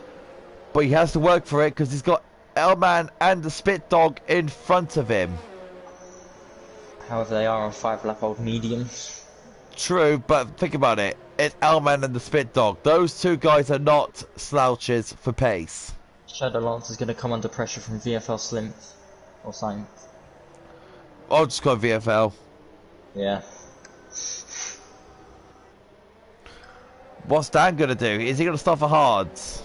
but he has to work for it because he's got Elman and the Spit Dog in front of him. However, they are on 5-lap-old mediums. True, but think about it. It's Elman and the Spit Dog. Those two guys are not slouches for pace. Shadow Lance is going to come under pressure from VFL Slim or something. I'll just go VFL. Yeah. What's Dan going to do? Is he going to start for hards?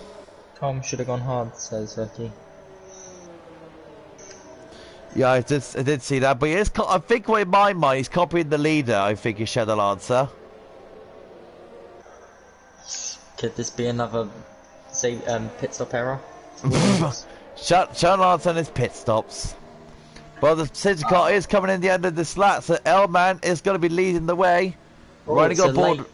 Tom should have gone hard, says Vicky. Yeah, I did see that, but he is. I think in my mind he's copying the leader. I think is Shadow Lancer. Could this be another, pit stop error? Shadow Lancer and his pit stops. Well, the safety car is coming in the end of this lap, so Elman is going to be leading the way. Oh, We've only got board.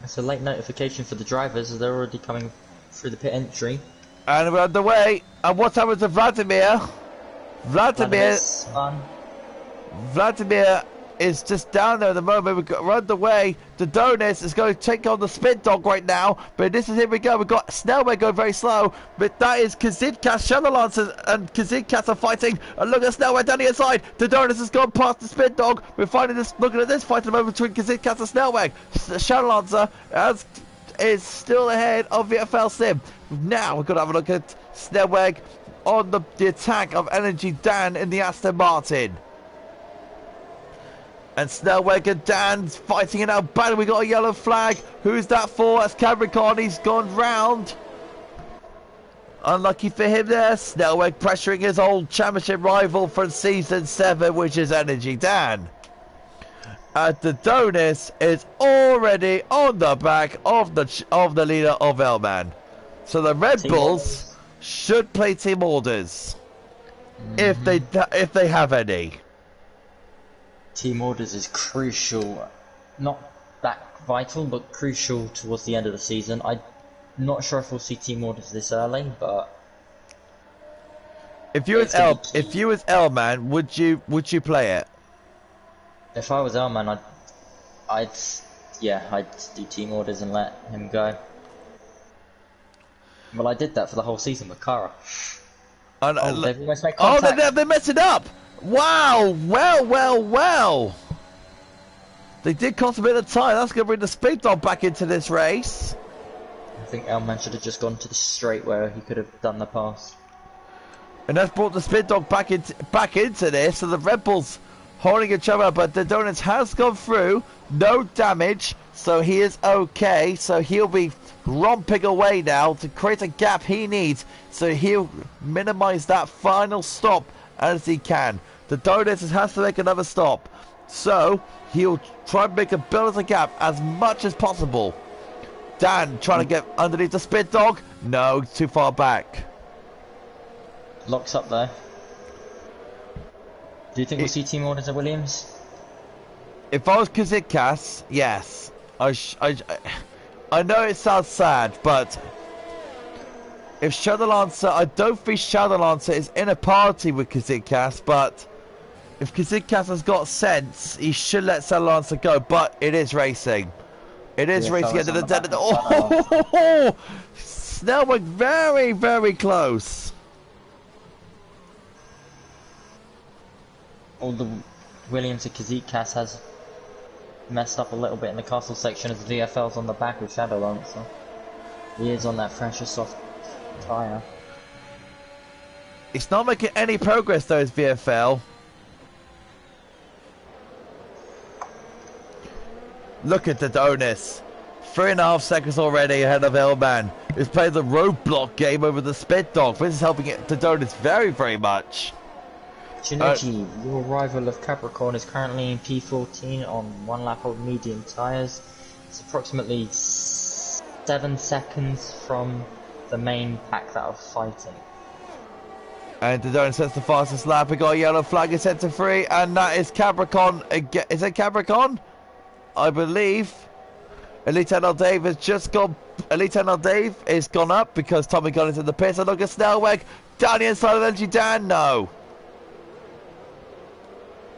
It's a late notification for the drivers as they're already coming through the pit entry. And we're underway. And what's happened to Vladimir? Vladimir is just down there at the moment. We're underway. Dodonis is going to take on the Spit Dog right now. But this is, here we go. We've got Snellway going very slow. But that is Kazidkas, Shadow Lancer and Kazidkas are fighting. And look at Snellway down the inside. Dodonis has gone past the Spit Dog. We're finding this, looking at this fight at the moment between Kazidkas and Snellway. Shadow Lancer is still ahead of VFL Sim. Now we're going to have a look at Snellweg on the attack of Energy Dan in the Aston Martin. And Snellweg and Dan's fighting it out badly. We got a yellow flag. Who's that for? That's Capricorn. He's gone round. Unlucky for him there. Snellweg pressuring his old championship rival from season 7, which is Energy Dan. And Dodonis is already on the back of the leader of Elman. So the Red Bulls should play team orders if they have any. Team orders is crucial, not that vital, but crucial towards the end of the season. I'm not sure if we'll see team orders this early, but if you was Elman, would you play it? If I was Elman, I'd yeah, I'd just do team orders and let him go. Well, I did that for the whole season with Kara. And, Oh, they've almost made oh, contact. they messed it up! Wow! Well! They did cost a bit of time. That's going to bring the speed dog back into this race. I think Elman should have just gone to the straight where he could have done the pass. And that's brought the speed dog back into this. So the Red Bulls holding each other, but the Donuts has gone through. No damage, so he is okay. So he'll be romping away now to create a gap he needs. So he'll minimize that final stop as he can. The Donuts has to make another stop. So he'll try and make a build a gap as much as possible. Dan trying to get underneath the speed dog. No, too far back. Locks up there. Do you think we'll see team orders at Williams? If I was Kazitkas, yes. I know it sounds sad, but if Shadow Lancer, I don't think Shadow Lancer is in a party with Kazitkas, but if Kazitkas has got sense, he should let Shadow Lancer go, but it is racing. It is racing at the dead. Oh, Snell went very, very close. All the Williams and Kazitkas has messed up a little bit in the castle section as the VFL's on the back with Shadow Lancer. He is on that fresher soft tyre. It's not making any progress though, his VFL. Look at the Donis. 3.5 seconds already ahead of Elman, who's playing the roadblock game over the Spit Dog. This is helping it to Donis very, very much. Chinechi, your rival of Capricorn, is currently in P14 on 1 lap of medium tyres. It's approximately 7 seconds from the main pack that are fighting. And Dodone sets the fastest lap. We got a yellow flag is set to 3, and that is Capricorn again. Is it Capricorn? I believe. Elite NL Dave has just gone. Elite NL Dave is gone up because Tommy got into the pits. And look at Snellweg down the inside of Energy Dan. No.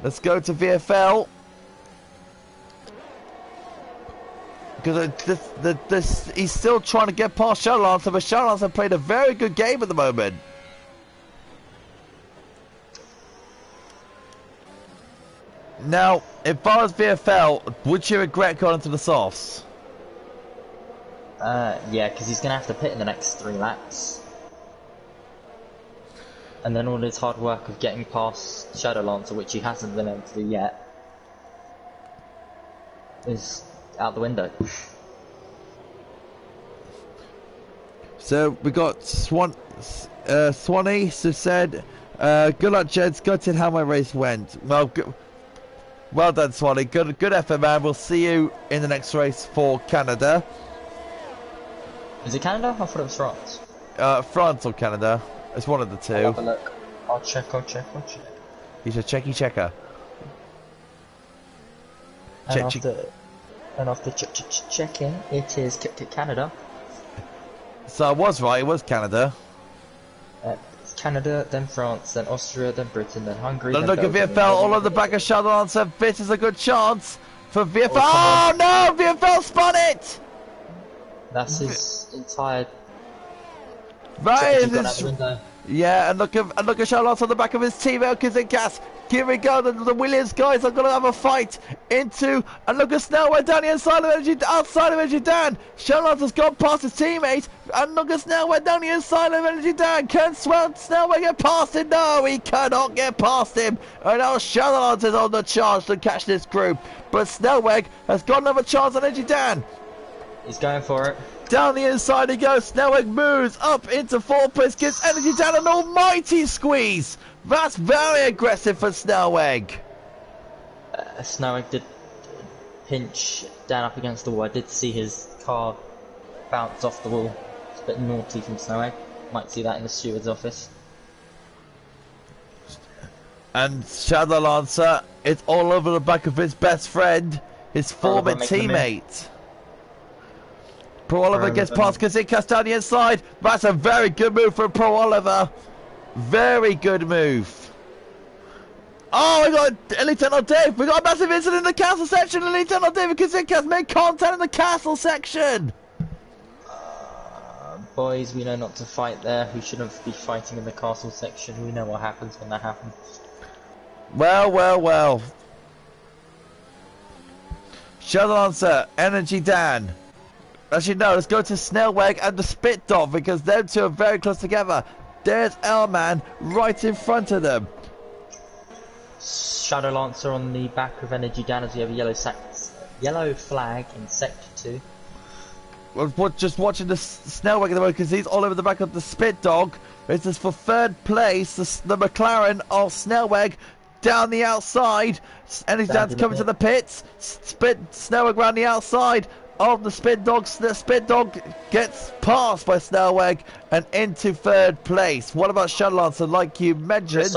Let's go to VFL. Because he's still trying to get past Shadow Lancer, but Shadow Lancer played a very good game at the moment. Now, if I was VFL, would you regret going to the softs? Yeah, because he's going to have to pit in the next 3 laps. And then all his hard work of getting past Shadow Lancer, which he hasn't been able to do yet, is out the window. So we got Swanee who said, good luck gents, gutted how my race went. Well done Swanee, good effort man, we'll see you in the next race for Canada. Is it Canada? I thought it was France. France or Canada, it's one of the two. I'll have a look. I'll check. He's a checker. And after checking, it is Canada. So I was right, it was Canada. It's Canada, then France, then Austria, then Britain, then Hungary. Then look at VFL, all on the back of Shadow Lancer. This is a good chance for VFL. Oh no, VFL spun it! That's his entire. Right, yeah, and look at Shadow Lancer on the back of his teammate Kazitkas. Here we go, the Williams guys are going to have a fight into, and look at Snellway down the inside of outside of Energy Dan. Shadow Lancer's gone past his teammate, and look at Snellway down the inside of Energy Dan. Can Snellway get past him? No, he cannot get past him. And now Shadow Lancer's on the charge to catch this group, but Snellweg has got another chance on Energy Dan. He's going for it. Down the inside he goes. Snellweg moves up into 4 place, gives Energy Dan an almighty squeeze. That's very aggressive for Snellweg. Snellweg did pinch Dan up against the wall. I did see his car bounce off the wall. It's a bit naughty from Snellweg. Might see that in the steward's office. And Shadow Lancer, it's all over the back of his best friend, his former teammate. Pro Oliver gets past Kazitkas down the inside. That's a very good move from Pro Oliver. Very good move. Oh, we got Elite Tunnel Dave. We got a massive incident in the castle section. Elite Tunnel David Kazinka has made contact in the castle section. Boys, we know not to fight there. We shouldn't be fighting in the castle section. We know what happens when that happens. Well, well, well. Shuttle answer, Energy Dan. Actually, no, let's go to Snellweg and the Spit Dog because them two are very close together. There's L-Man right in front of them. Shadow Lancer on the back of Energy Dan as we have a yellow flag in Sector 2. We're just watching the Snellweg at the moment because he's all over the back of the Spit Dog. This is for third place, the McLaren of Snellweg down the outside. Energy Dan's coming to the pits. Snellweg around the outside of the Spit Dog. The Spit Dog gets passed by Snellweg and into third place. What about Shadow Lancer, like you mentioned?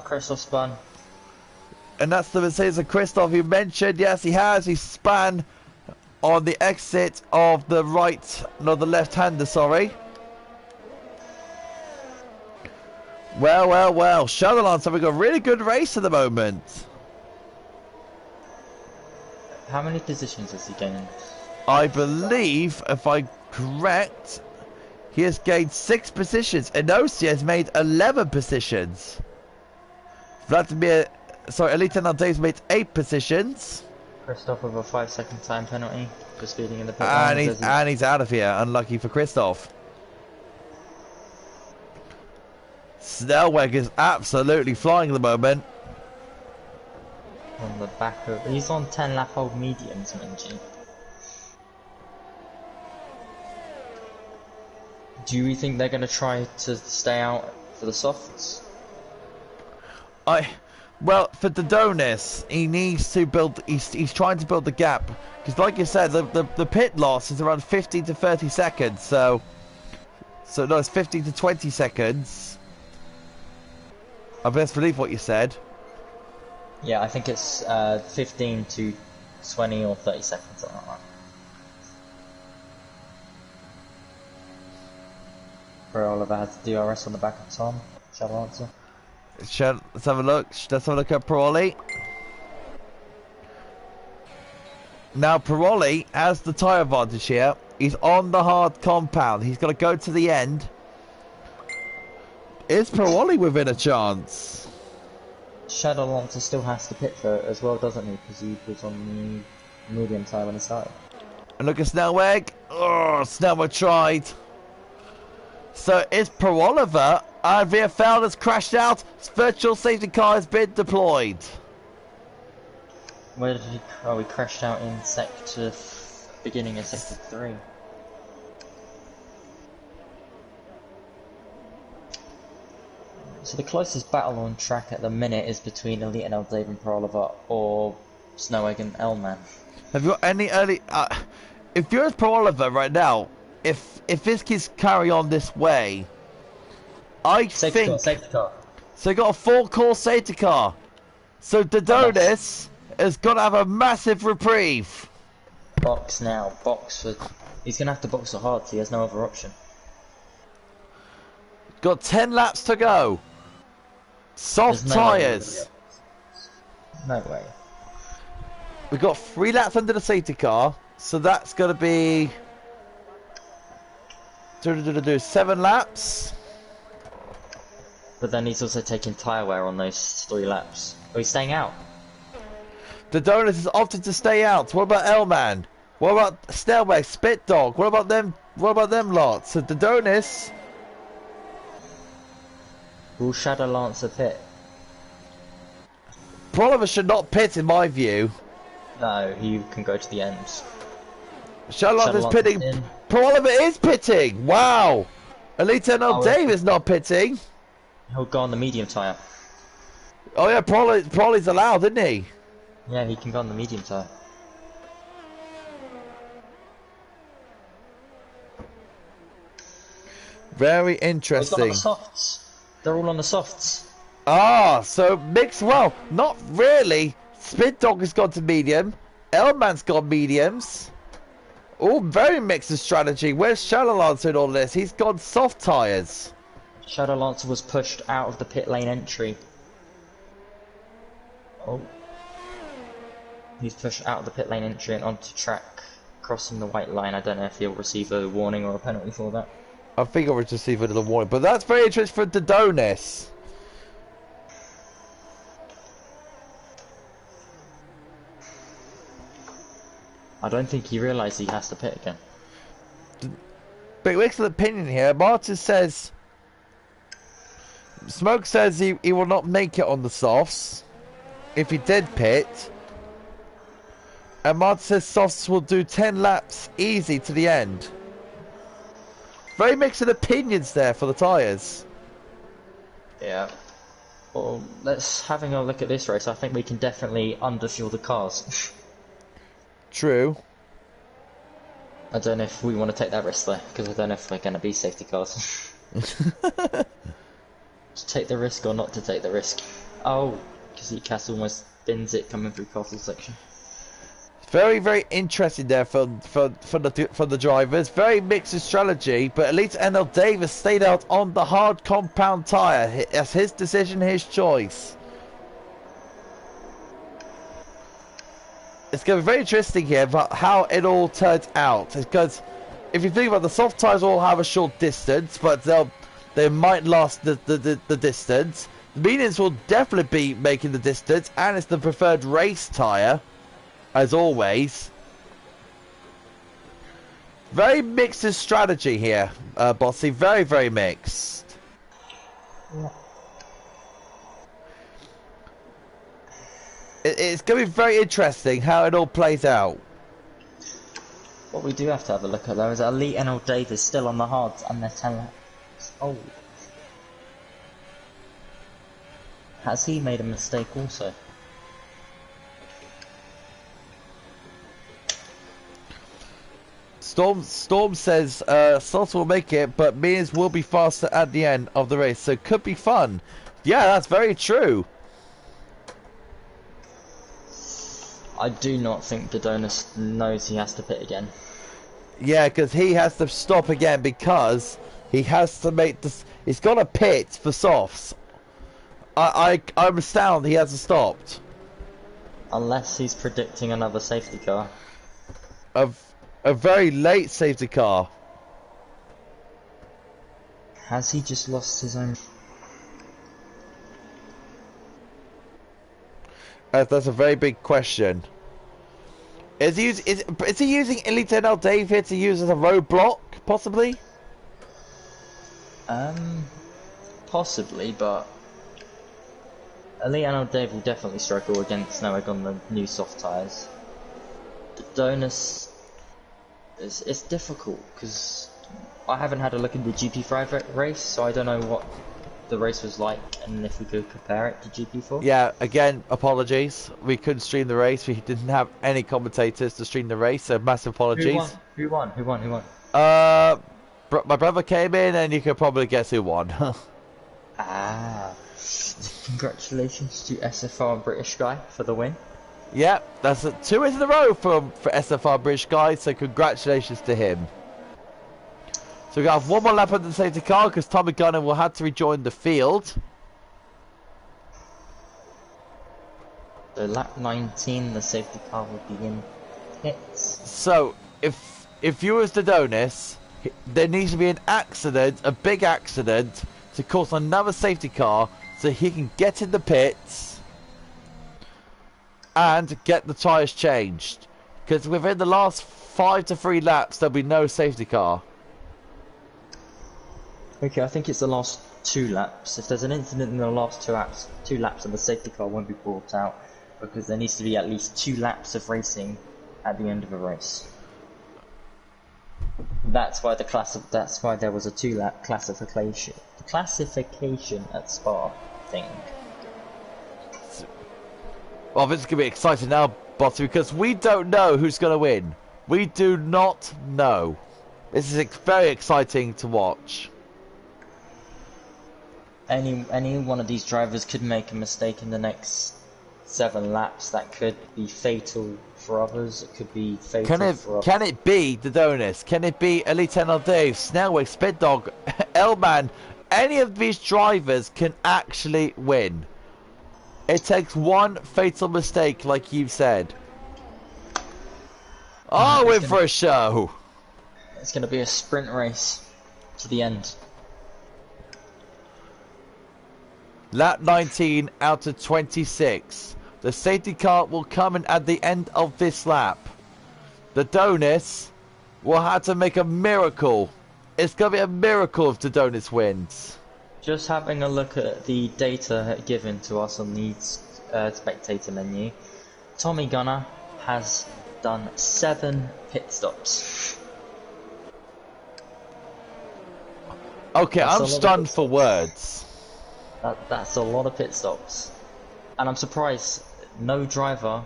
Christoph spun. And that's the Mercedes of Christoph you mentioned. Yes, he has. He spun on the exit of the the left-hander, sorry. Well, well, well. Shadow Lancer having a really good race at the moment. How many positions has he gained? I believe, if I'm correct, he has gained 6 positions. Enosi has made 11 positions. Vladimir, sorry, Elite and Dave's made 8 positions. Christoph with a 5-second time penalty for speeding in the pit lane. And he's out of here, unlucky for Christoph. Snellweg is absolutely flying at the moment. On the back of... He's on 10 lap old mediums, Minji. Do you think they're going to try to stay out for the softs? Well, for Dodonis, he needs to build. He's trying to build the gap because, like you said, the pit loss is around 15 to 30 seconds. So no, it's 15 to 20 seconds. I best believe what you said. Yeah, I think it's 15 to 20 or 30 seconds, something like that. Where Oliver has the DRS on the back of Tom. Shadow Lancer. Let's have a look. Let's have a look at Piroli. Now Piroli has the tyre advantage here. He's on the hard compound. He's got to go to the end. Is Piroli within a chance? Shadow Lancer still has to pit for it as well, doesn't he? Because he was on the medium tyre when he started. And look at Snellweg. Oh, Snellweg tried. So it's Piroliver. VFL has crashed out. Virtual safety car has been deployed. Where did he? Oh, he crashed out in beginning of sector 3. So the closest battle on track at the minute is between Elite and El Dave and Piroliver or Snellweg and L-Man. Have you got any early? If you're as Piroliver right now, if this keeps carry on this way, I think. Safety car. So you got a full-course safety car. So Dodonis is going to have a massive reprieve. Box now. Box for... He's going to have to box so hard, so he has no other option. Got 10 laps to go. Soft tyres. No way. We've got 3 laps under the safety car. So that's going to be... 7 laps. But then he's also taking tyre wear on those 3 laps. Oh, he's staying out. The Donuts has opted to stay out. What about L-Man? What about Snellweg, Spit Dog? What about them? What about them lots? So the Donuts. Will Shadow Lancer pit? Piroliver should not pit, in my view. No, he can go to the end. Shadow Lancer's pitting. Piroliver is pitting. Wow. Elite and Dave is not pitting. He'll go on the medium tyre. Oh yeah, Piroli's allowed, isn't he? Yeah, he can go on the medium tyre. Very interesting. He's on the softs. They're all on the softs. Ah, so mixed. Well, not really. Spit Dog has gone to medium. L-Man's got mediums. All very mixed of strategy. Where's Shadow Lancer in all this? He's got soft tyres. Shadow Lancer was pushed out of the pit lane entry. Oh. He's pushed out of the pit lane entry and onto track, crossing the white line. I don't know if he'll receive a warning or a penalty for that. I think I would receive a little warning, but that's very interesting for Dodonis. I don't think he realised he has to pit again. Big excellent opinion here. Martin says... Smoke says he will not make it on the softs if he did pit. And Martin says softs will do 10 laps easy to the end. Very mixed opinions there for the tyres. Yeah. Well, having a look at this race, I think we can definitely underfuel the cars. True. I don't know if we want to take that risk though, because I don't know if we're going to be safety cars. To take the risk or not to take the risk. Oh, because Cass almost spins it coming through castle section. Very, very interesting there for the drivers. Very mixed strategy, but at least NL Davis stayed out on the hard compound tyre. That's his decision, his choice. It's going to be very interesting here about how it all turns out. Because if you think about it, the soft tyres all have a short distance, but they might last the distance. The mediums will definitely be making the distance, and it's the preferred race tyre. As always. Very mixed strategy here, Bossy. Very, very mixed. Yeah. It's going to be very interesting how it all plays out. What we do have to have a look at though is that Elite NL Davis still on the hards and they're 10 laps. Oh. Has he made a mistake also? Storm says Slots will make it, but Mears will be faster at the end of the race, so could be fun. Yeah, that's very true. I do not think Dodonis knows he has to pit again. Yeah, because he has to stop again because he has to make this. He's got a pit for softs. I'm astounded he hasn't stopped. Unless he's predicting another safety car. A very late safety car. Has he just lost his own? That's a very big question. Is he using Elite NL Dave here to use as a roadblock, possibly? Possibly, but Elite NL Dave will definitely struggle against Noeg on the new soft tyres. The Donis, it's difficult because I haven't had a look at the GP5 race, so I don't know what the race was like and if we could compare it to GP4. Yeah, again, apologies. We couldn't stream the race. We didn't have any commentators to stream the race, so massive apologies. Who won? My brother came in, and you could probably guess who won. Congratulations to SFR British Guy for the win. Yeah, that's 2 wins in a row for SFR British Guy, so congratulations to him. So we got one more lap on the safety car because Tommy Gunner will have to rejoin the field. So lap 19, the safety car will be in pits. So if you was the Donis, there needs to be an accident, a big accident, to cause another safety car so he can get in the pits and get the tyres changed. Because within the last 5 to 3 laps, there'll be no safety car. Okay, I think it's the last 2 laps. If there's an incident in the last 2 laps, and the safety car won't be brought out because there needs to be at least 2 laps of racing at the end of a race. That's why that's why there was a 2-lap classification at Spa thing. Well, this is going to be exciting now, Botty, because we don't know who's going to win. We do not know. This is very exciting to watch. Any one of these drivers could make a mistake in the next 7 laps that could be fatal for others. It could be fatal for others. Can it be the Donis? Can it be Elite NL Dave, Snellway, Spit Dog, Elman? Any of these drivers can actually win. It takes one fatal mistake, like you've said. Oh, we're in for a show. It's going to be a sprint race to the end. Lap 19 out of 26. The safety car will come in at the end of this lap. The Donis will have to make a miracle. It's going to be a miracle if the Donis wins. Just having a look at the data given to us on the spectator menu. Tommy Gunner has done 7 pit stops. Okay, I'm stunned for words. That's a lot of pit stops. And I'm surprised no driver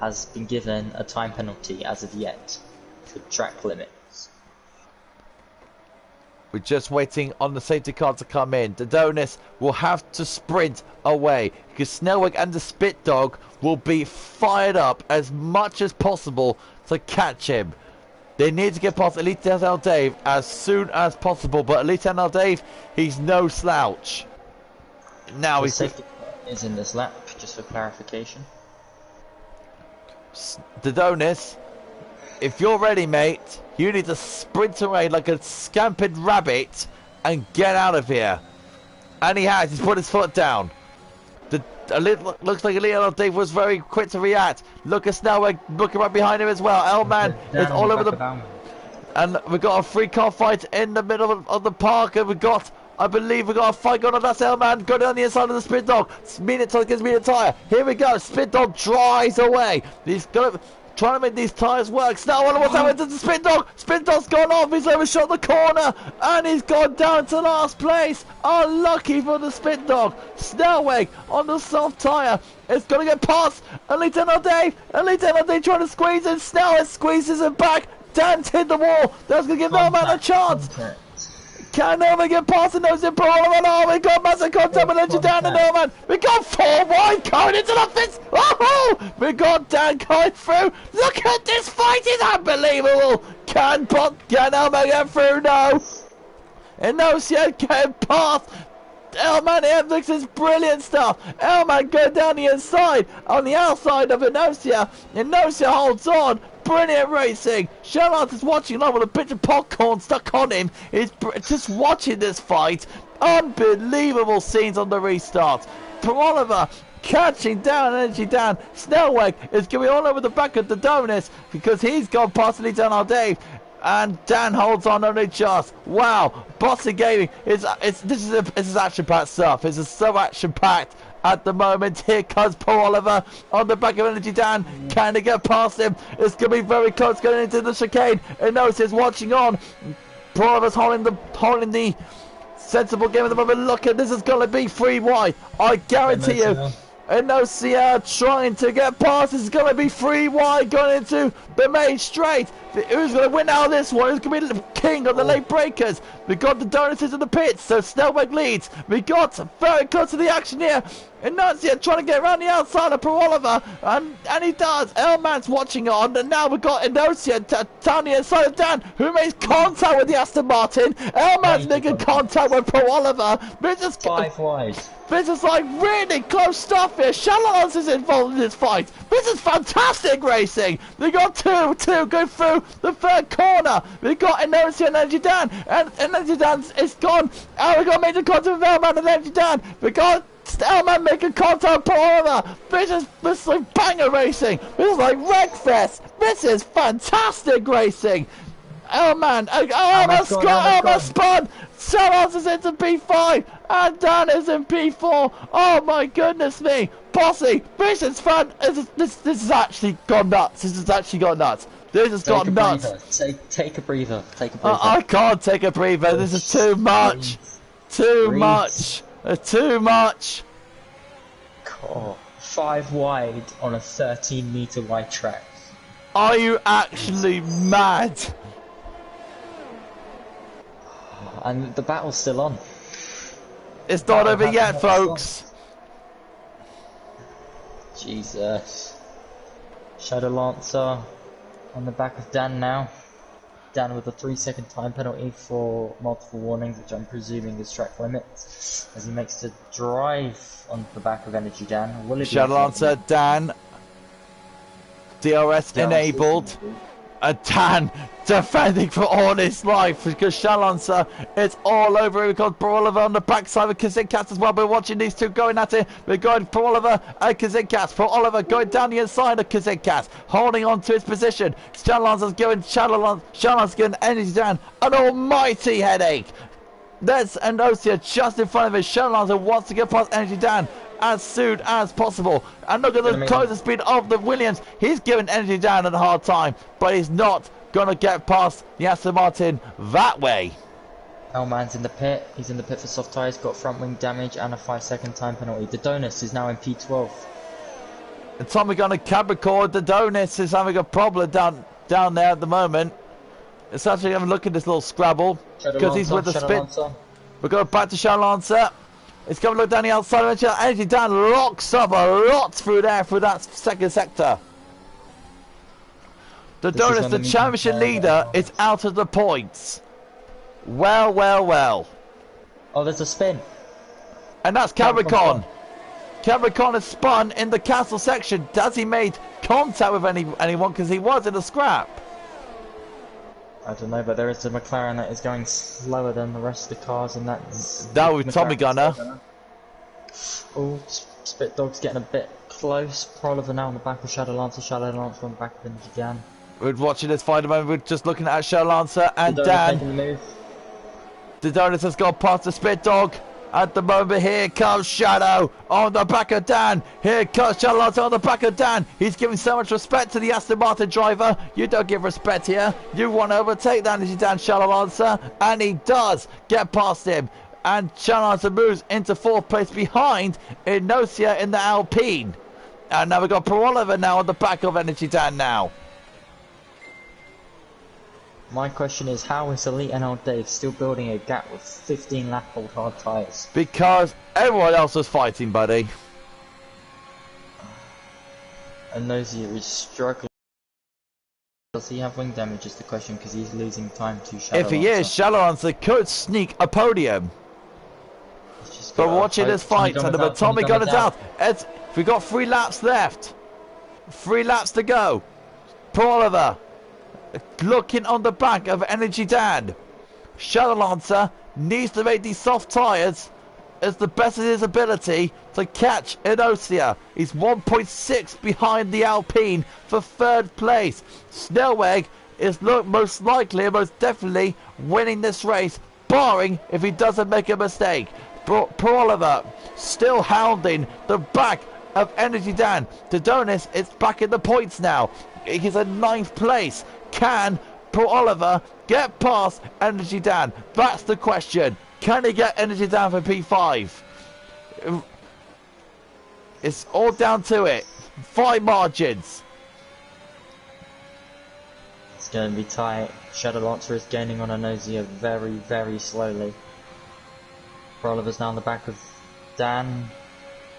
has been given a time penalty as of yet for track limits. We're just waiting on the safety car to come in. The Donis will have to sprint away because Snellweg and the Spit Dog will be fired up as much as possible to catch him. They need to get past Elite NL Dave as soon as possible, but Elite NL Dave, he's no slouch. Now The he's safety car is in this lap, just for clarification. the Donis. If you're ready, mate, you need to sprint away like a scampered rabbit and get out of here. And he has. He's put his foot down. Looks like Elite Dave was very quick to react. Look at Snellweg looking right behind him as well. Elman is all over the... And we've got a free car fight in the middle of the park. And we've got... I believe we got a fight going on. That's Elman going down the inside of the Spit Dog. Gives me a tyre. Here we go. Spit Dog drives away. He's going trying to make these tyres work. Now what's happened to the Spit Dog? Spit Dog's gone off. He's overshot the corner. And he's gone down to last place. Unlucky for the Spit Dog. Snellweg on the soft tyre. It's going to get past Elite NL Dave. Elite NL Dave trying to squeeze in. Snellweg squeezes him back. Dan's hit the wall. That's going to give Elman a chance. Can Elman get past the nose in Parola? Oh, we got massive contact with Legend Dan and Elman. We got 4 wide going into the fence. Oh, we got Dan going through. Look at this fight. It's unbelievable. Can Elman get through? No. And no, she getting past. Elman here, this is brilliant stuff. Elman go down the inside, on the outside of Enosia. Enosia holds on. Brilliant racing. Charlotte is watching along with a bit of popcorn stuck on him. He's just watching this fight. Unbelievable scenes on the restart. Oliver catching down Energy Dan. Snellweg is going all over the back of the Donis because he's gone past Elite NL Dave. And Dan holds on only just. Wow, Bossy Gaming this is action-packed stuff. This is so action-packed at the moment. Here comes Paul Oliver on the back of Energy Dan. Can he get past him? It's going to be very close going into the chicane. And Enosis watching on. Paul Oliver's holding the sensible game at the moment. Look at this, is going to be 3 wide. I guarantee you. Enosia trying to get past. This is going to be 3 wide going into the main straight. Who's going to win out of this one? Who's going to be the king of the late breakers? We got the Donuts in the pits, so Snellweg leads. We got very close to the action here. Enosia trying to get around the outside of Per Oliver, and he does. Elman's watching on, and now we've got Enosia down the inside of Dan, who makes contact with the Aston Martin. Elman's making contact with Per Oliver. This is 5 wide. This is like really close stuff here. Charlotte is involved in this fight. This is fantastic racing. We got two go through the 3rd corner. We got Enosia and Energy Dan, and Energy Dan is gone. And we got major contact with Elman and Energy Dan. We got Elman making contact with Oliver. This is like banger racing. This is like Wreckfest. This is fantastic racing. Elman spun. Charles is into P5 and Dan is in P4. Oh my goodness me. Bossy, this is fun. This has actually gone nuts. This has actually gone nuts. This has gone nuts. Take a breather. Take a breather. I can't take a breather. This is too much. Too much. Too much. Oh, 5 wide on a 13-meter wide track. Are you actually mad? And the battle's still on. It's not over yet, folks. Jesus. Shadow Lancer on the back of Dan now. Dan with a 3-second time penalty for multiple warnings, which I'm presuming is track limits, as he makes the drive on the back of Energy Dan. Will it be Shuttle answer, Dan. DRS enabled. And Dan defending for all his life because Shalonsa is all over him. We've got Oliver on the backside of Kazinkas as well. We're watching these two going at it. We're going for Oliver and Kazinkas. For Oliver going down the inside of Kazinkas, holding on to his position. Shalonsa's giving Shalonsa's giving Energy Dan an almighty headache. There's Anosia just in front of him. Shalonsa wants to get past Energy Dan as soon as possible. And look at the closing speed of the Williams. He's giving Energy Dan a hard time, but he's not going to get past the Aston Martin that way. Hellman's in the pit. He's in the pit for soft tyres, got front wing damage and a 5-second time penalty. Dodonis is now in P12. And Tommy Gunn and Capricorn, Dodonis is having a problem down there at the moment. It's actually having a look at this little scrabble because he's with the spin. We're going back to Shalonsa. It's going to look down the outside of it. Energy Dan locks up a lot through there, through that second sector. Dodonis, the championship leader, is out of the points. Well. Oh, there's a spin. And that's Capricorn. Capricorn has spun in the castle section. Has he made contact with anyone? Because he was in a scrap. I don't know, but there is a McLaren that is going slower than the rest of the cars, and that with Tommy Gunner. Oh, Spit Dog's getting a bit close. Proliver now on the back of Shadow Lancer. Shadow Lancer on the back of Energy Dan. We're watching this fight at the moment. We're just looking at Shadow Lancer and Dan. Dodonis has gone past the Spit Dog. At the moment, here comes Shadow on the back of Dan. Here comes Shadow Lancer on the back of Dan. He's giving so much respect to the Aston Martin driver. You don't give respect here. You want to overtake that Energy Dan Shadow Lancer, and he does get past him. And Shadow Lancer moves into 4th place behind Inosia in the Alpine. And now we've got Oliver now on the back of Energy Dan now. My question is, how is Elite NL Dave still building a gap with 15 lap old hard tyres? Because everyone else was fighting, buddy. And Nosy is struggling. Does he have wing damage is the question, because he's losing time to Shadow If he is, Shadow Lancer could sneak a podium. But watching this fight, and the Tommy Gunner's out. We've got 3 laps left. 3 laps to go. Oliver looking on the back of Energy Dan. Shadow Lancer needs to make these soft tyres as the best of his ability to catch Inosia. He's 1.6 behind the Alpine for 3rd place. Snellweg is most likely and most definitely winning this race, barring if he doesn't make a mistake. Oliver still hounding the back of Energy Dan. Dodonis is back in the points now. He's in 9th place. Can Oliver get past Energy Dan? That's the question. Can he get Energy Dan for P5? It's all down to it. 5 margins. It's going to be tight. Shadow Lancer is gaining on Anosia very slowly. Oliver's now on the back of Dan.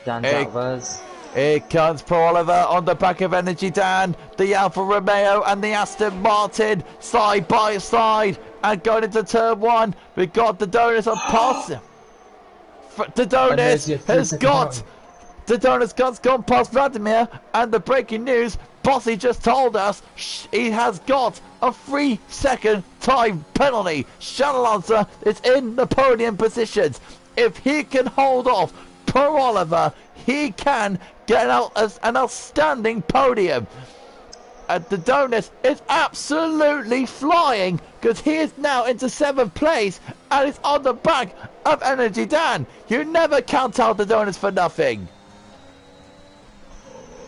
Dan's out of hers. Here comes Oliver on the back of Energy Dan, the Alfa Romeo and the Aston Martin side by side, and going into turn 1, we've got Dodonis on pass. Dodonis has gone past Vladimir, and the breaking news, Bossy just told us he has got a 3-second time penalty. Shadow Lancer is in the podium positions. If he can hold off Oliver, he can get out as an outstanding podium. And Dodonis is absolutely flying because he is now into 7th place and is on the back of Energy Dan. You never count out Dodonis for nothing.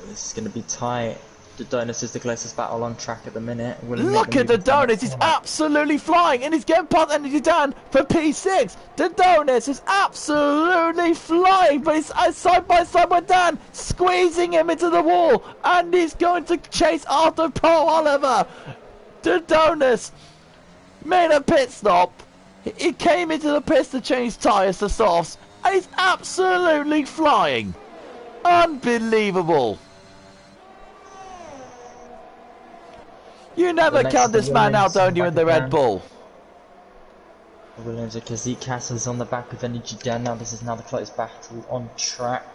This is going to be tight. Dodonis is the closest battle on track at the minute. Look at Dodonis, he's absolutely flying and he's getting past Energy Dan for P6. Dodonis is absolutely flying, but he's side by side with Dan, squeezing him into the wall, and he's going to chase after Oliver. Dodonis made a pit stop. He came into the pits to change tyres to softs, and he's absolutely flying. Unbelievable. You never next count to this man out, Williams on don't the you, back in the of Red Dan. Bull? Williams and Kazik Castle's on the back of Energy Dan. Now this is now the close battle on track.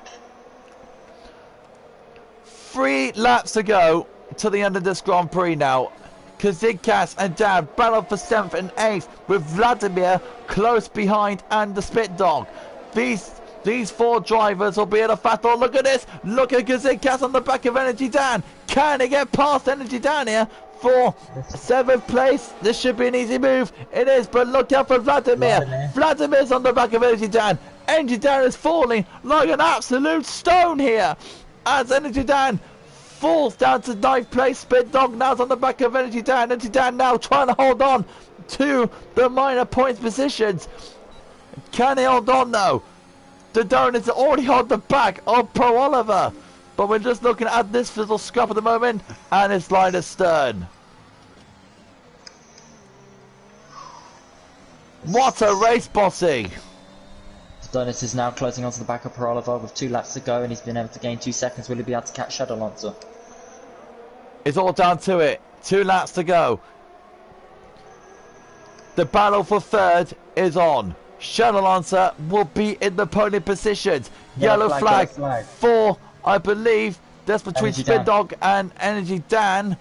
3 laps to go to the end of this Grand Prix now. Kazigkas and Dan battle for 7th and 8th with Vladimir close behind and the Spit Dog. These 4 drivers will be at a battle. Look at this. Look at Kazigkas on the back of Energy Dan. Can he get past Energy Dan here for 7th place? This should be an easy move. It is, but look out for Vladimir. Vladimir's on the back of Energy Dan. Energy Dan is falling like an absolute stone here as Energy Dan falls down to 9th place. Spit Dog now's on the back of Energy Dan. Energy Dan now trying to hold on to the minor points positions. Can he hold on though? The Donuts already hold the back of Pro Oliver. But we're just looking at this little scrap at the moment, and it's Linus Stern. What a race, Bossy! Donuts is now closing onto the back of Pro Oliver with 2 laps to go, and he's been able to gain 2 seconds. Will he be able to catch Shadow Lancer? It's all down to it. 2 laps to go. The battle for 3rd is on. Shadow Lancer will be in the podium positions. Yellow flag for, I believe, that's between Spin Dog and Energy Dan.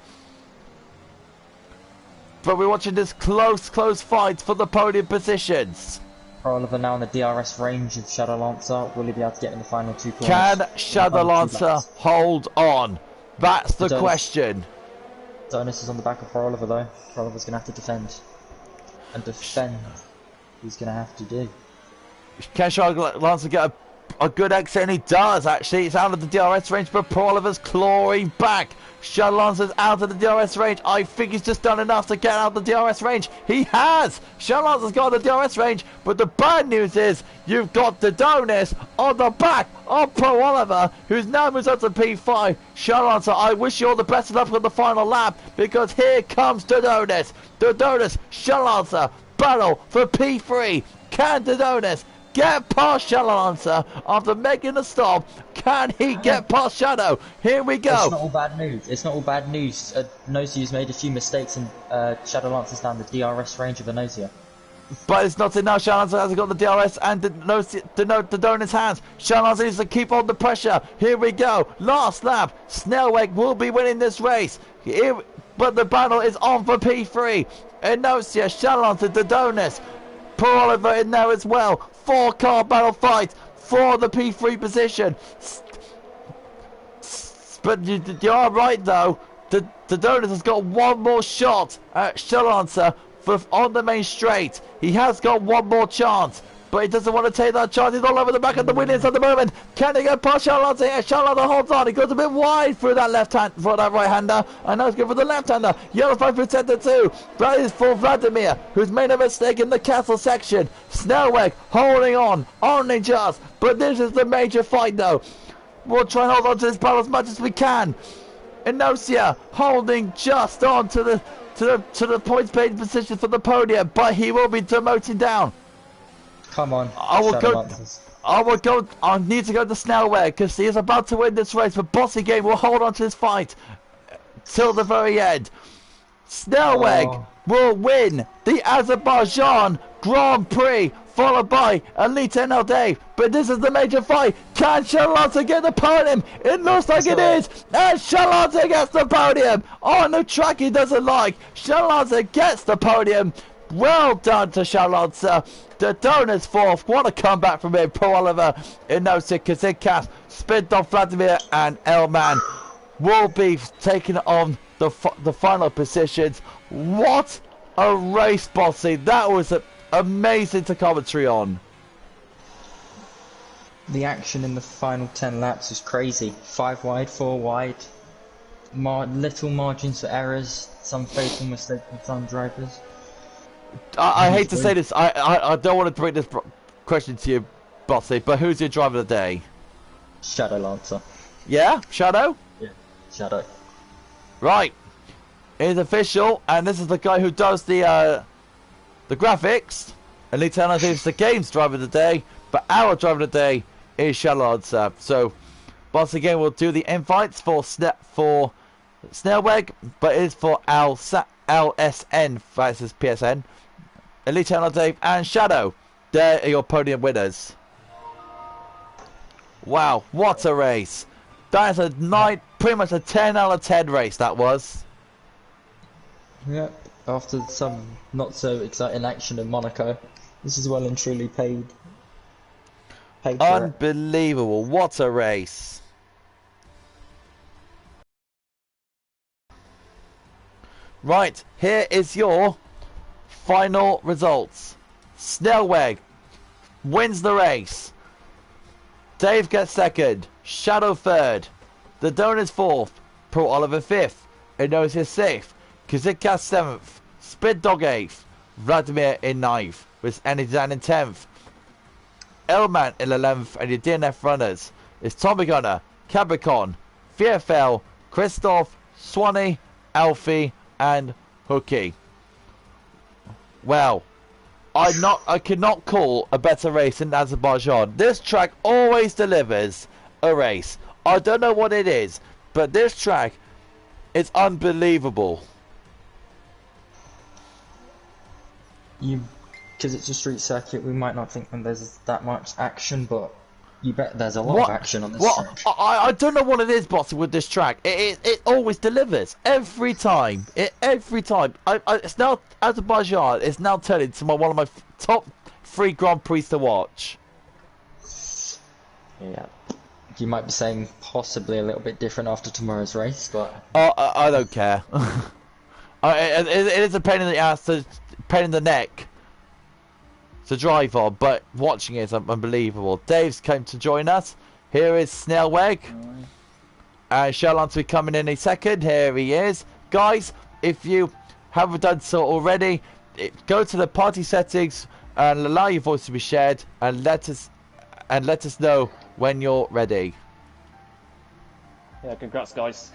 But we're watching this close fight for the podium positions. Pro Oliver now in the DRS range of Shadow Lancer. Will he be able to get in the final 2 corners? Can Shadow Lancer hold on? That's the question. Donuts is on the back of Pro Oliver though. Pro Oliver's going to have to defend. And defend. He's going to have to do. Can Shadow Lancer get a good exit? And he does, actually. It's out of the DRS range, but Pro Oliver's clawing back. Shadow Lancer's out of the DRS range. I think he's just done enough to get out of the DRS range. He has! Shadow Lancer's got the DRS range, but the bad news is you've got the Donis on the back of Pro Oliver, who's now moved up to P5. Shadow Lancer, I wish you all the best of luck on the final lap, because here comes the Donis. The Donis, Shadow Lancer, battle for P3. Can the Donis get past Shadow Lancer after making a stop? Can he get past Shadow? Here we go. It's not all bad news. It's not all bad news. Nosia's made a few mistakes and Shadow Lancer's down the DRS range of Nosia. But it's not enough. Shadow Lancer hasn't got the DRS and the Donut's hands. Shadow Lancer needs to keep on the pressure. Here we go. Last lap. Snellweg will be winning this race. But the battle is on for P3. Enosia, Shadow Lancer, the Donuts. Pro Oliver in there as well. 4-car battle fight for the P3 position. But you are right though. The Donuts has got one more shot at Shadow Lancer on the main straight. He has got one more chance, but he doesn't want to take that chance. He's all over the back of the Williams at the moment. Can he get past Shadow Lancer? Yeah, Shadow Lancer holds on. He goes a bit wide through that left hand, for that right hander. And now he's good for the left hander. Yellow flag for center too. That is for Vladimir, who's made a mistake in the castle section. Snellweg holding on, only just. But this is the major fight though. We'll try and hold on to this battle as much as we can. Enosia holding just on to the points paid position for the podium, but he will be demoted down. Come on. I need to go to Snellweg because he is about to win this race, but Bossy Game will hold on to this fight till the very end. Snellweg will win the Azerbaijan Grand Prix, followed by Elite NLD. But this is the major fight. Can Shadow Lancer get the podium? It looks like it is. And Shadow Lancer gets the podium on the track he doesn't like. Shadow Lancer gets the podium. Well done to Shadow Lancer. The Donuts 4th. What a comeback from him. Pro Oliver, Inosi, Kazikkas, Spindon, Vladimir, and Elman will be taking on the final positions. What a race, Bossy. That was amazing to commentary on. The action in the final 10 laps was crazy. 5 wide, 4 wide. Little margins for errors. Some fatal mistakes from some drivers. I hate to say this. I don't want to bring this question to you, Bossy, but who's your driver of the day? Shadow Lancer. Yeah? Shadow? Yeah, Shadow. Right. It's official, and this is the guy who does the graphics. Elite Analytics is the game's driver of the day, but our driver of the day is Shadow Lancer. So, Bossy Game will do the invites for Snellweg, but it is for LSN versus PSN. Elite Eternal Dave and Shadow. There are your podium winners. Wow, what a race. That is a 9, pretty much a 10 out of 10 race that was. Yep. After some not so exciting action in Monaco, this is well and truly paid for it. Unbelievable, what a race. Right, here is your final results. Snellweg wins the race. Dave gets second. Shadow third. The Donors fourth. Pro Oliver fifth. Inosis sixth. Kazikas seventh. Spid Dog eighth. Vladimir in ninth. With Enizan in 10th. Elman in 11th. And your DNF runners is Tommy Gunner, Capricorn, VFL, Christoph, Swanee, Alfie, and Hookie. Well, I cannot call a better race than Azerbaijan. This track always delivers a race. I don't know what it is, but this track is unbelievable. Because it's a street circuit, we might not think when there's that much action, but you bet there's a lot of action on this track. I don't know what it is, Bossy, with this track. It always delivers every time. Every time. It's now Azerbaijan. It's now turning into one of my top 3 Grand Prix to watch. Yeah, you might be saying possibly a little bit different after tomorrow's race, but I don't care. It is a pain in the ass, pain in the neck to drive on, but watching it is unbelievable. Dave's come to join us. Here is Snellweg. And Sherlon to be coming in a second. Here he is. Guys, if you haven't done so already, go to the party settings and allow your voice to be shared and let us know when you're ready. Yeah, congrats guys.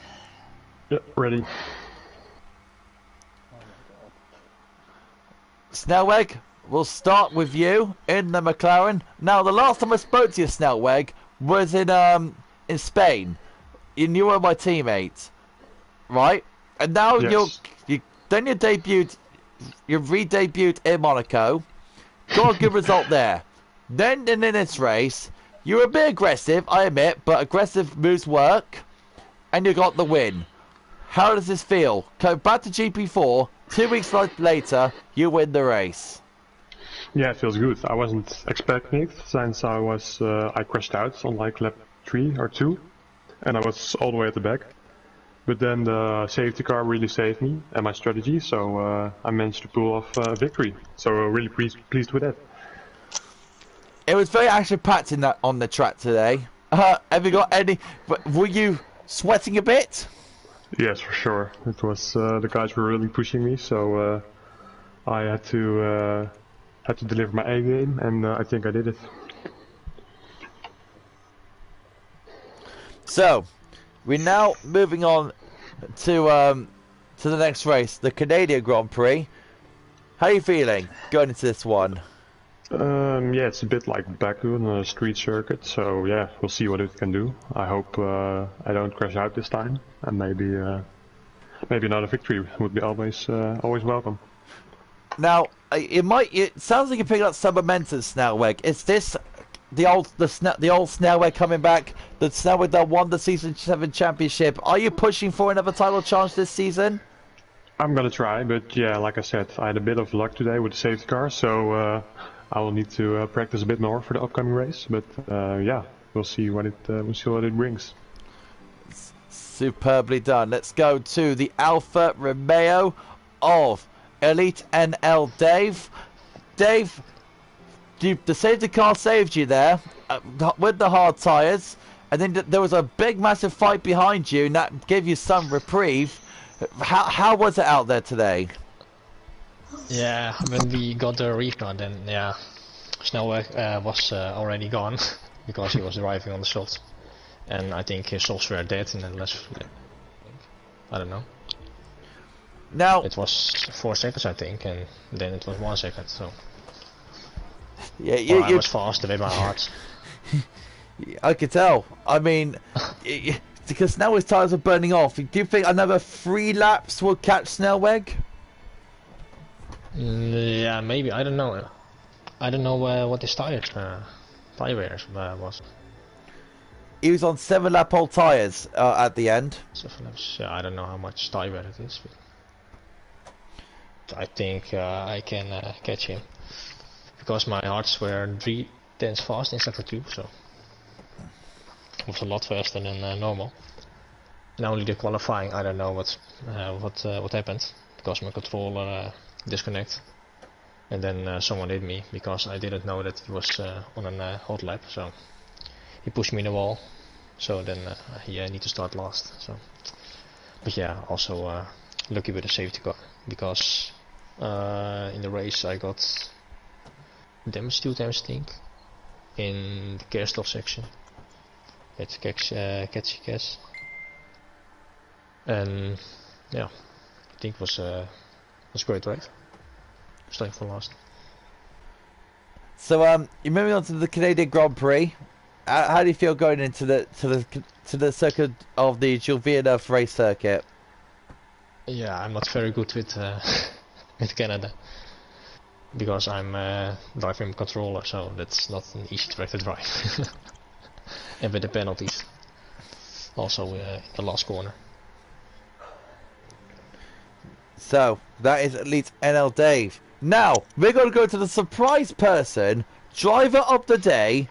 Yeah, ready. Snellweg, we'll start with you in the McLaren. Now, the last time I spoke to you, Snellweg, was in Spain. You were my teammate, right? And now yes. you re-debuted in Monaco. Got a good result there. Then in this race, you were a bit aggressive, I admit, but aggressive moves work, and you got the win. How does this feel? Go back to GP4. 2 weeks later, you win the race. Yeah, it feels good. I wasn't expecting it since I crashed out on like lap 3 or 2, and I was all the way at the back. But then the safety car really saved me and my strategy, so I managed to pull off a victory. So really pleased with that. It was very action-packed on the track today. Have you got any? Were you sweating a bit? Yes, for sure. It was the guys were really pushing me, so I had to deliver my A game, and I think I did it. So, we're now moving on to the next race, the Canadian Grand Prix. How are you feeling going into this one? Yeah, it's a bit like Baku on a street circuit, so yeah, we'll see what it can do. I hope I don't crash out this time, and maybe another victory would be always welcome. Now, it sounds like you're picking up some momentum, Snellweg. Is this the old Snellweg coming back? The Snellweg that won the Season 7 championship. Are you pushing for another title chance this season? I'm gonna try, but yeah, like I said, I had a bit of luck today with the safety car, so I will need to practice a bit more for the upcoming race. But yeah, we'll see what it brings. Superbly done. Let's go to the Alfa Romeo of Elite NL Dave. Dave, the safety car saved you there with the hard tyres, and then there was a big massive fight behind you, and that gave you some reprieve. How was it out there today? Yeah, when we got the restart, then yeah, Snellweg was already gone because he was driving on the slot, and I think his softs were dead in the last flip. I don't know. Now it was 4 seconds, I think, and then it was 1 second. So yeah, I was fast with my heart. I could tell. I mean, because Snellweg's tyres are burning off. Do you think another 3 laps will catch Snellweg? Yeah, maybe. I don't know. I don't know what his tire wear was. He was on 7 lap old tyres at the end. 7 laps. Yeah, I don't know how much tire wear it is, but I think I can catch him because my hearts were 3 tenths fast in sector 2, so it was a lot faster than normal. And only the qualifying, I don't know what happened because my controller disconnected, and then someone hit me because I didn't know that he was on a hot lap, so he pushed me in the wall. So then he need to start last. So, but yeah, also lucky with the safety car because in the race I got damage 2 times, I think, in the care stop section. It's catchy gas, and yeah, I think it was a great race. Staying for last. So you're moving on to the Canadian Grand Prix. How do you feel going into the circuit of the Jules Villeneuve race circuit? Yeah, I'm not very good with with Canada because I'm driving controller, so that's not an easy track to drive. And with the penalties, also the last corner. So that is at least NL Dave. Now we're going to go to the surprise person, driver of the day,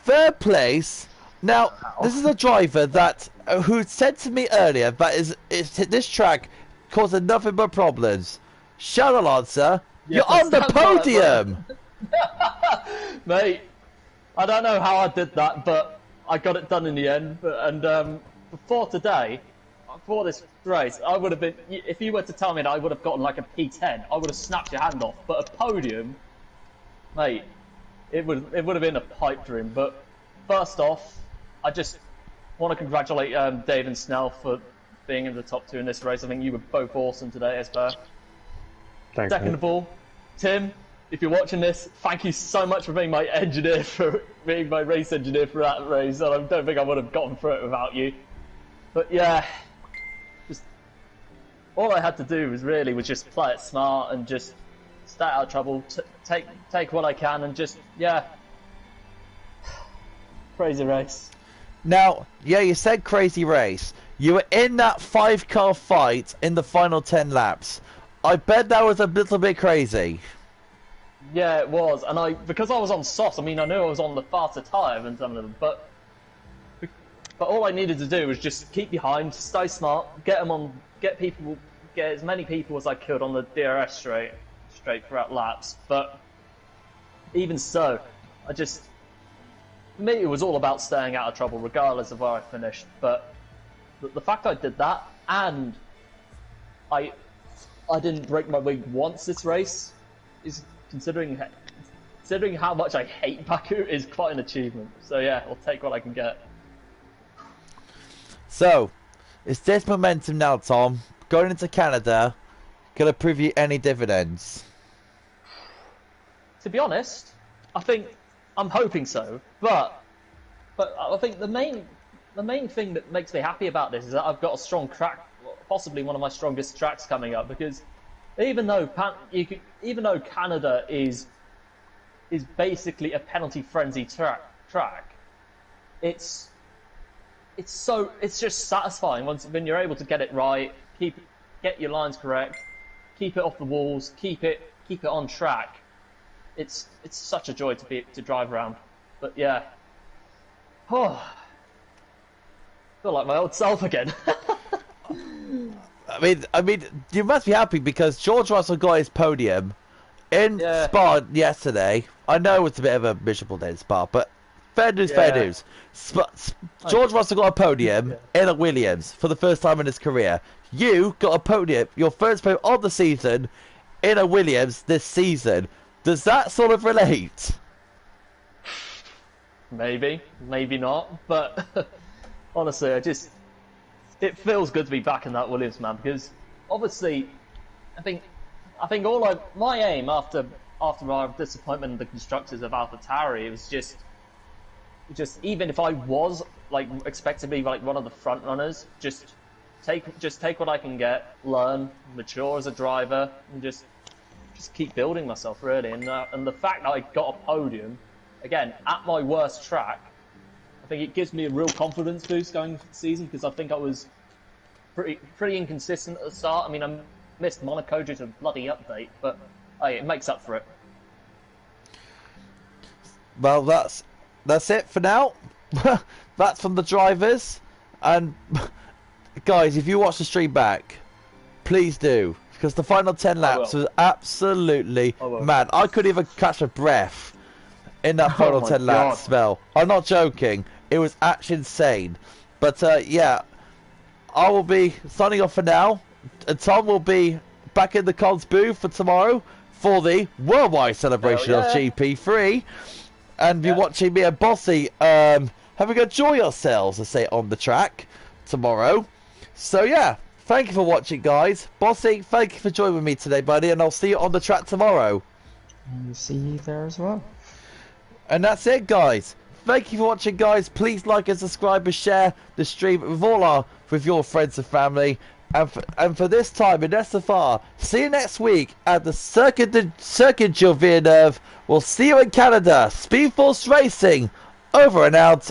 third place. Now this is a driver that who said to me earlier that this track causing nothing but problems. Shadow Lancer, you're on the podium, Mate. I don't know how I did that, but I got it done in the end. And before today, before this race, I would have been. If you were to tell me that I would have gotten like a P10, I would have snapped your hand off. But a podium, mate, it would have been a pipe dream. But first off, I just want to congratulate Dave and Snell for being in the top 2 in this race. I think you were both awesome today, Esper. Thanks, Second of all, Tim, if you're watching this, thank you so much for being my engineer, for being my race engineer for that race. And I don't think I would have gotten through it without you. But yeah, just all I had to do was just play it smart and just stay out of trouble, take what I can, and just crazy race. Now, yeah, you said crazy race. You were in that 5-car fight in the final 10 laps. I bet that was a little bit crazy. Yeah, it was, and because I was on softs, I mean, I knew I was on the faster tyre than some of them, but all I needed to do was just keep behind, stay smart, get as many people as I could on the DRS straight throughout laps. But even so, for me, it was all about staying out of trouble, regardless of where I finished. But the fact I did that, and I didn't break my wing once this race, is considering how much I hate Baku, is quite an achievement. So yeah, I'll take what I can get. So, is this momentum now, Tom, going into Canada, going to prove you any dividends? To be honest, I'm hoping so. But I think the main thing that makes me happy about this is that I've got a strong track, possibly one of my strongest tracks coming up. Because even though Canada is basically a penalty frenzy track, it's just satisfying when you're able to get it right, get your lines correct, keep it off the walls, keep it on track. It's such a joy to drive around. But yeah, I feel like my old self again. I mean, you must be happy because George Russell got his podium in Spa yesterday. I know it's a bit of a miserable day in Spa, but fair news, fair news. George Russell got a podium in a Williams for the first time in his career. You got a podium, your first podium of the season, in a Williams this season. Does that sort of relate? Maybe, maybe not. But honestly, it feels good to be back in that Williams, man. Because obviously, I think my aim after our disappointment in the constructors of AlphaTauri, it was just even if I was like expect to be like one of the front runners. Just take what I can get, learn, mature as a driver, and just keep building myself really. And the fact that I got a podium, again at my worst track, I think it gives me a real confidence boost going into the season, because I think I was pretty inconsistent at the start. I mean, I missed Monaco due to a bloody update, but hey, it makes up for it. Well, that's it for now. That's from the drivers. And guys, if you watch the stream back, please do, because the final 10 laps was absolutely mad. I couldn't even catch a breath in that final 10 lap spell. I'm not joking. It was actually insane. But yeah, I will be signing off for now. And Tom will be back in the comms booth for tomorrow for the worldwide celebration of GP3. And be watching me and Bossy having a enjoy yourselves, I say, on the track tomorrow. So yeah, thank you for watching, guys. Bossy, thank you for joining me today, buddy, and I'll see you on the track tomorrow. And see you there as well. And that's it, guys. Thank you for watching, guys. Please like and subscribe and share the stream with your friends and family. And for this time in SFR, see you next week at the Circuit de Villeneuve. We'll see you in Canada. Speed Force Racing, over and out.